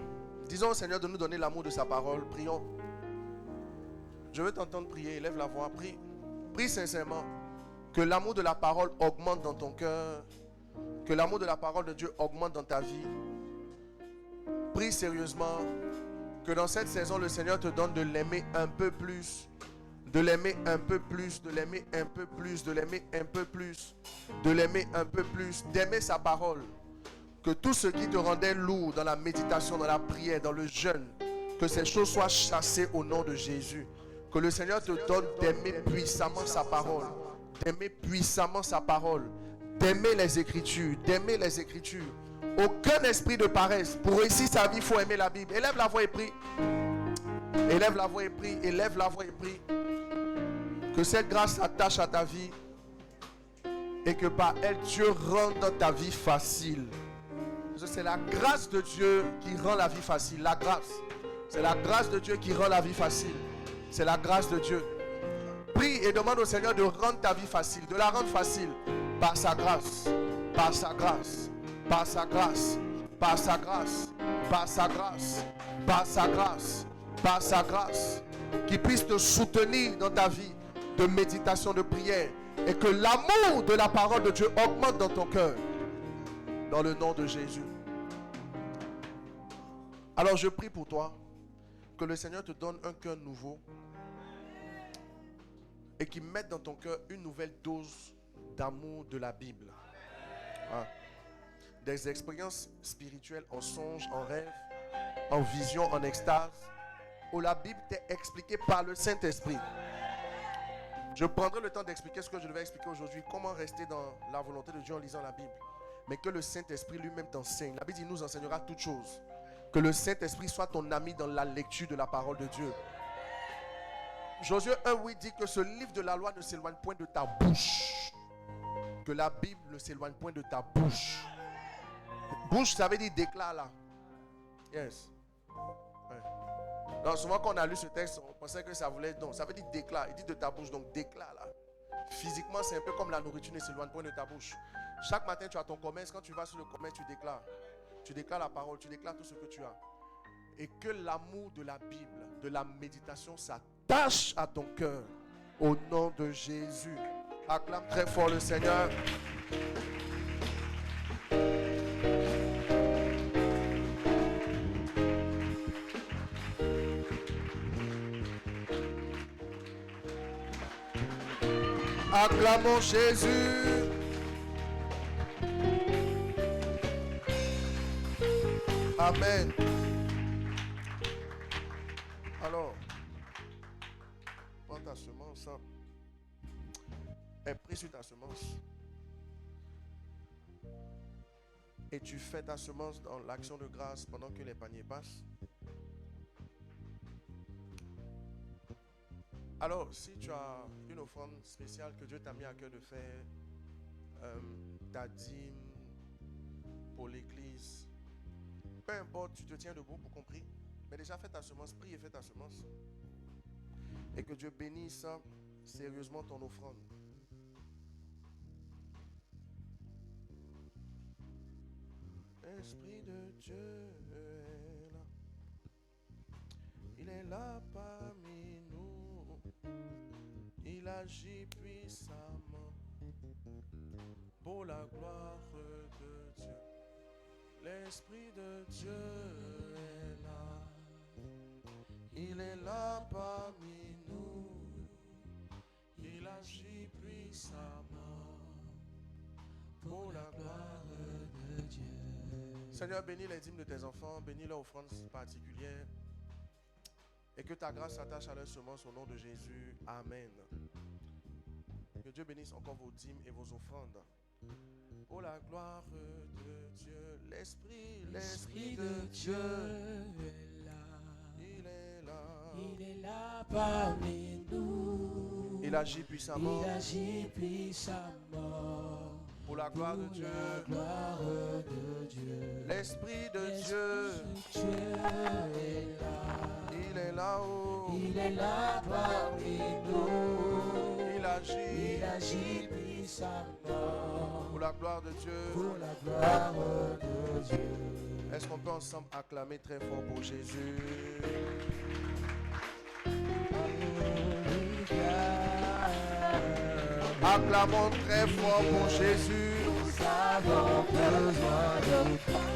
Disons au Seigneur de nous donner l'amour de sa parole. Prions. Je veux t'entendre prier. Élève la voix. Prie. Prie sincèrement. Que l'amour de la parole augmente dans ton cœur. Que l'amour de la parole de Dieu augmente dans ta vie. Prie sérieusement. Que dans cette saison, le Seigneur te donne de l'aimer un peu plus. De l'aimer un peu plus. De l'aimer un peu plus. De l'aimer un peu plus. De l'aimer un peu plus. D'aimer sa parole. Que tout ce qui te rendait lourd dans la méditation, dans la prière, dans le jeûne, que ces choses soient chassées au nom de Jésus. Que le Seigneur te donne d'aimer puissamment sa parole. D'aimer puissamment sa parole. D'aimer les Écritures. D'aimer les Écritures. Aucun esprit de paresse. Pour réussir sa vie, il faut aimer la Bible. Élève la voix et prie. Élève la voix et prie. Élève la voix et prie. Que cette grâce s'attache à ta vie. Et que par elle, Dieu rende ta vie facile. C'est la grâce de Dieu qui rend la vie facile. La grâce. C'est la grâce de Dieu qui rend la vie facile. C'est la grâce de Dieu. Prie et demande au Seigneur de rendre ta vie facile. De la rendre facile. Par sa grâce. Par sa grâce. Par sa grâce. Par sa grâce. Par sa grâce. Par sa grâce. Par sa grâce. Qui puisse te soutenir dans ta vie de méditation, de prière. Et que l'amour de la parole de Dieu augmente dans ton cœur. Dans le nom de Jésus. Alors je prie pour toi. Que le Seigneur te donne un cœur nouveau. Et qu'il mette dans ton cœur une nouvelle dose d'amour de la Bible. Ah. Des expériences spirituelles en songe, en rêve, en vision, en extase. Où la Bible t'est expliquée par le Saint-Esprit. Je prendrai le temps d'expliquer ce que je devais expliquer aujourd'hui. Comment rester dans la volonté de Dieu en lisant la Bible. Mais que le Saint-Esprit lui-même t'enseigne. La Bible dit, il nous enseignera toutes choses. Que le Saint-Esprit soit ton ami dans la lecture de la parole de Dieu. Josué 1:8 dit que ce livre de la loi ne s'éloigne point de ta bouche. Que la Bible ne s'éloigne point de ta bouche. Bouche, ça veut dire déclare là. Yes. Ouais. Donc souvent quand on a lu ce texte, on pensait que ça voulait... Non, ça veut dire déclare. Il dit de ta bouche, donc déclare là. Physiquement, c'est un peu comme la nourriture ne s'éloigne point de ta bouche. Chaque matin, tu as ton commerce. Quand tu vas sur le commerce, tu déclares. Tu déclares la parole, tu déclares tout ce que tu as. Et que l'amour de la Bible, de la méditation, s'attache à ton cœur. Au nom de Jésus. Acclame très fort le Seigneur. Acclamons Jésus. Amen. Alors, prends ta semence. Et prie sur ta semence. et tu fais ta semence dans l'action de grâce pendant que les paniers passent. Alors, si tu as une offrande spéciale que Dieu t'a mis à cœur de faire, ta dîme pour l'église, peu importe, tu te tiens debout pour qu'on prie. Mais déjà, fais ta semence, prie et fais ta semence. Et que Dieu bénisse sérieusement ton offrande. L'Esprit de Dieu est là. Il est là parmi nous. Il agit puissamment pour la gloire de Dieu. L'Esprit de Dieu est là. Il est là parmi nous. Il agit puissamment pour la gloire de Dieu. Seigneur, bénis les dîmes de tes enfants, bénis leurs offrandes particulières et que ta grâce s'attache à leur semence au nom de Jésus. Amen. Que Dieu bénisse encore vos dîmes et vos offrandes. Pour la gloire de Dieu, l'Esprit de Dieu est là. Il est là. Il est là parmi nous. Il agit puissamment. Il agit puissamment. Pour la gloire de Dieu. La gloire de Dieu. L'Esprit de Dieu. Est là. Il est là-haut. Il est là parmi nous. Il agit puissamment. Pour la gloire de Dieu. Pour la gloire de Dieu. Est-ce qu'on peut ensemble acclamer très fort pour Jésus? Acclamons très fort pour Jésus. Nous avons besoin de toi.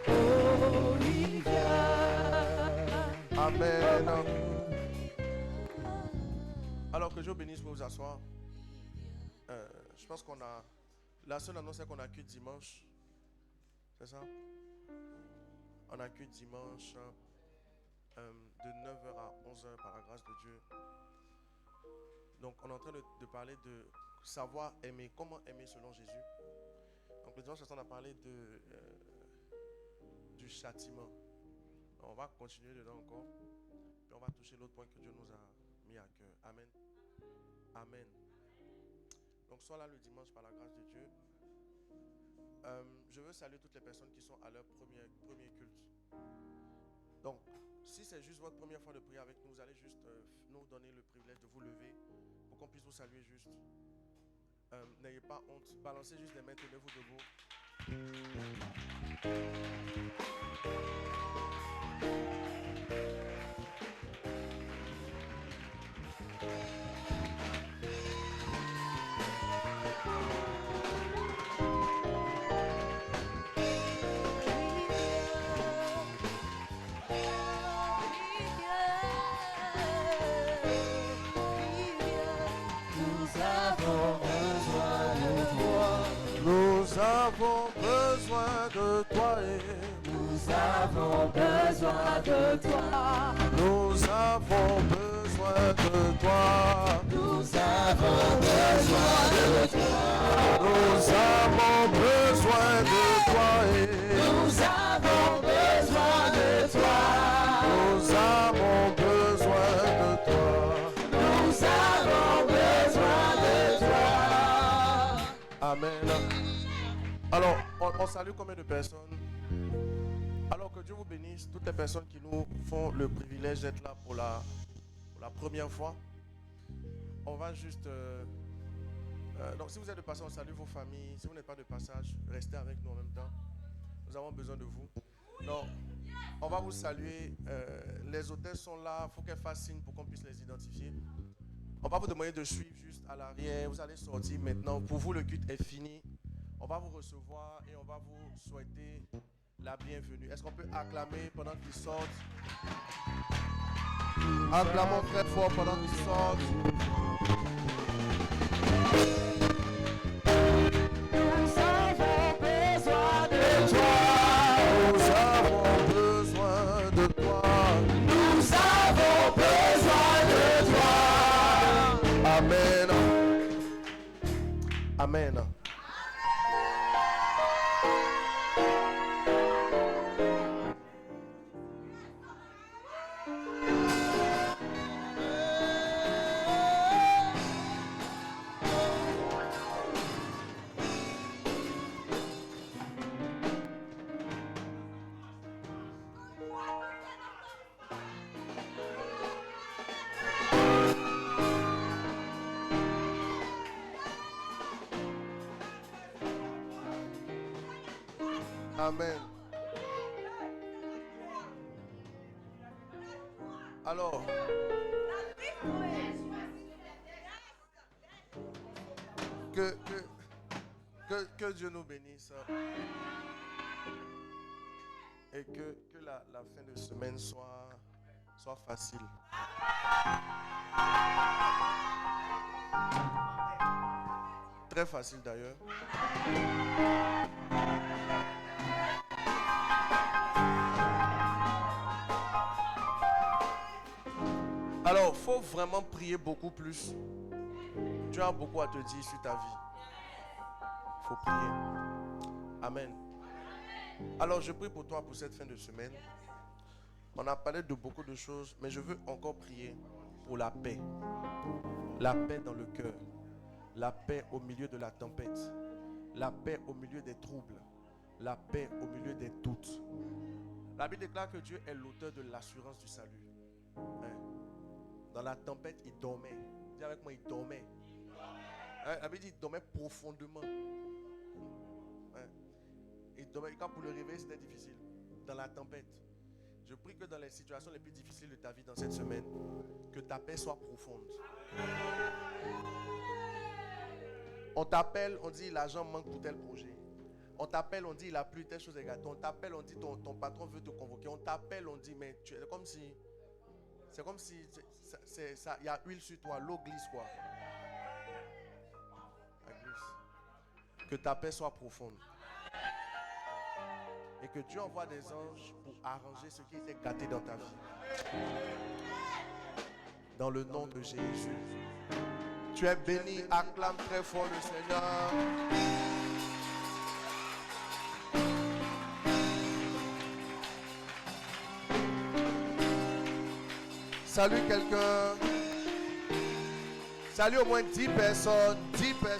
Oh, il vient. Amen. Alors que Dieu bénisse, vous vous asseoir. Je pense qu'on a... La seule annonce est qu'on a que dimanche. C'est ça? On a que dimanche de 9h à 11h par la grâce de Dieu. Donc on est en train de parler de savoir aimer, comment aimer selon Jésus. Donc le dimanche on a parlé du châtiment. On va continuer dedans encore. Puis on va toucher l'autre point que Dieu nous a mis à cœur. Amen. Amen. Donc sois là le dimanche par la grâce de Dieu. Je veux saluer toutes les personnes qui sont à leur premier culte. Donc, si c'est juste votre première fois de prier avec nous, vous allez juste nous donner le privilège de vous lever pour qu'on puisse vous saluer juste. N'ayez pas honte, balancez juste les mains, tenez-vous debout. Nous avons besoin de toi. Nous avons besoin de toi. Nous avons besoin de toi. Nous avons besoin de toi. Nous avons besoin de toi. Nous avons besoin de toi. Nous avons besoin de toi. Nous avons besoin de toi. Amen. Alors, on salue combien de personnes? Alors que Dieu vous bénisse, toutes les personnes qui nous font le privilège d'être là pour la première fois. On va juste... donc si vous êtes de passage, on salue vos familles. Si vous n'êtes pas de passage, restez avec nous en même temps. Nous avons besoin de vous. Donc, on va vous saluer. Les hôtesses sont là. Il faut qu'elles fassent signe pour qu'on puisse les identifier. On va vous demander de suivre juste à l'arrière. Vous allez sortir maintenant. Pour vous, le culte est fini. On va vous recevoir et on va vous souhaiter la bienvenue. Est-ce qu'on peut acclamer pendant qu'ils sortent? Acclamons très fort pendant qu'ils sortent. Nous avons besoin de toi. Nous avons besoin de toi. Nous avons besoin de toi. Amen. Amen. Amen. Alors, que Dieu nous bénisse. Et que la fin de semaine soit facile. Très facile d'ailleurs. Alors, il faut vraiment prier beaucoup plus. Dieu a beaucoup à te dire sur ta vie. Il faut prier. Amen. Alors, je prie pour toi pour cette fin de semaine. On a parlé de beaucoup de choses, mais je veux encore prier pour la paix. La paix dans le cœur. La paix au milieu de la tempête. La paix au milieu des troubles. La paix au milieu des doutes. La Bible déclare que Dieu est l'auteur de l'assurance du salut. Dans la tempête, il dormait. Dis avec moi, il dormait. La Bible dit qu'il dormait profondément. Il dormait. Quand pour le réveiller, c'était difficile. Dans la tempête. Je prie que dans les situations les plus difficiles de ta vie dans cette semaine, que ta paix soit profonde. On t'appelle, on dit l'argent manque pour tel projet. On t'appelle, on dit il a plus telle chose également. On t'appelle, on dit ton patron veut te convoquer. On t'appelle, on dit mais c'est comme si il y a huile sur toi, l'eau glisse quoi. Elle glisse. Que ta paix soit profonde. Et que Dieu envoie des anges pour arranger ce qui était gâté dans ta vie. Dans le nom de Jésus. Tu es béni, acclame très fort le Seigneur. Salut quelqu'un. Salut au moins 10 personnes. 10 personnes.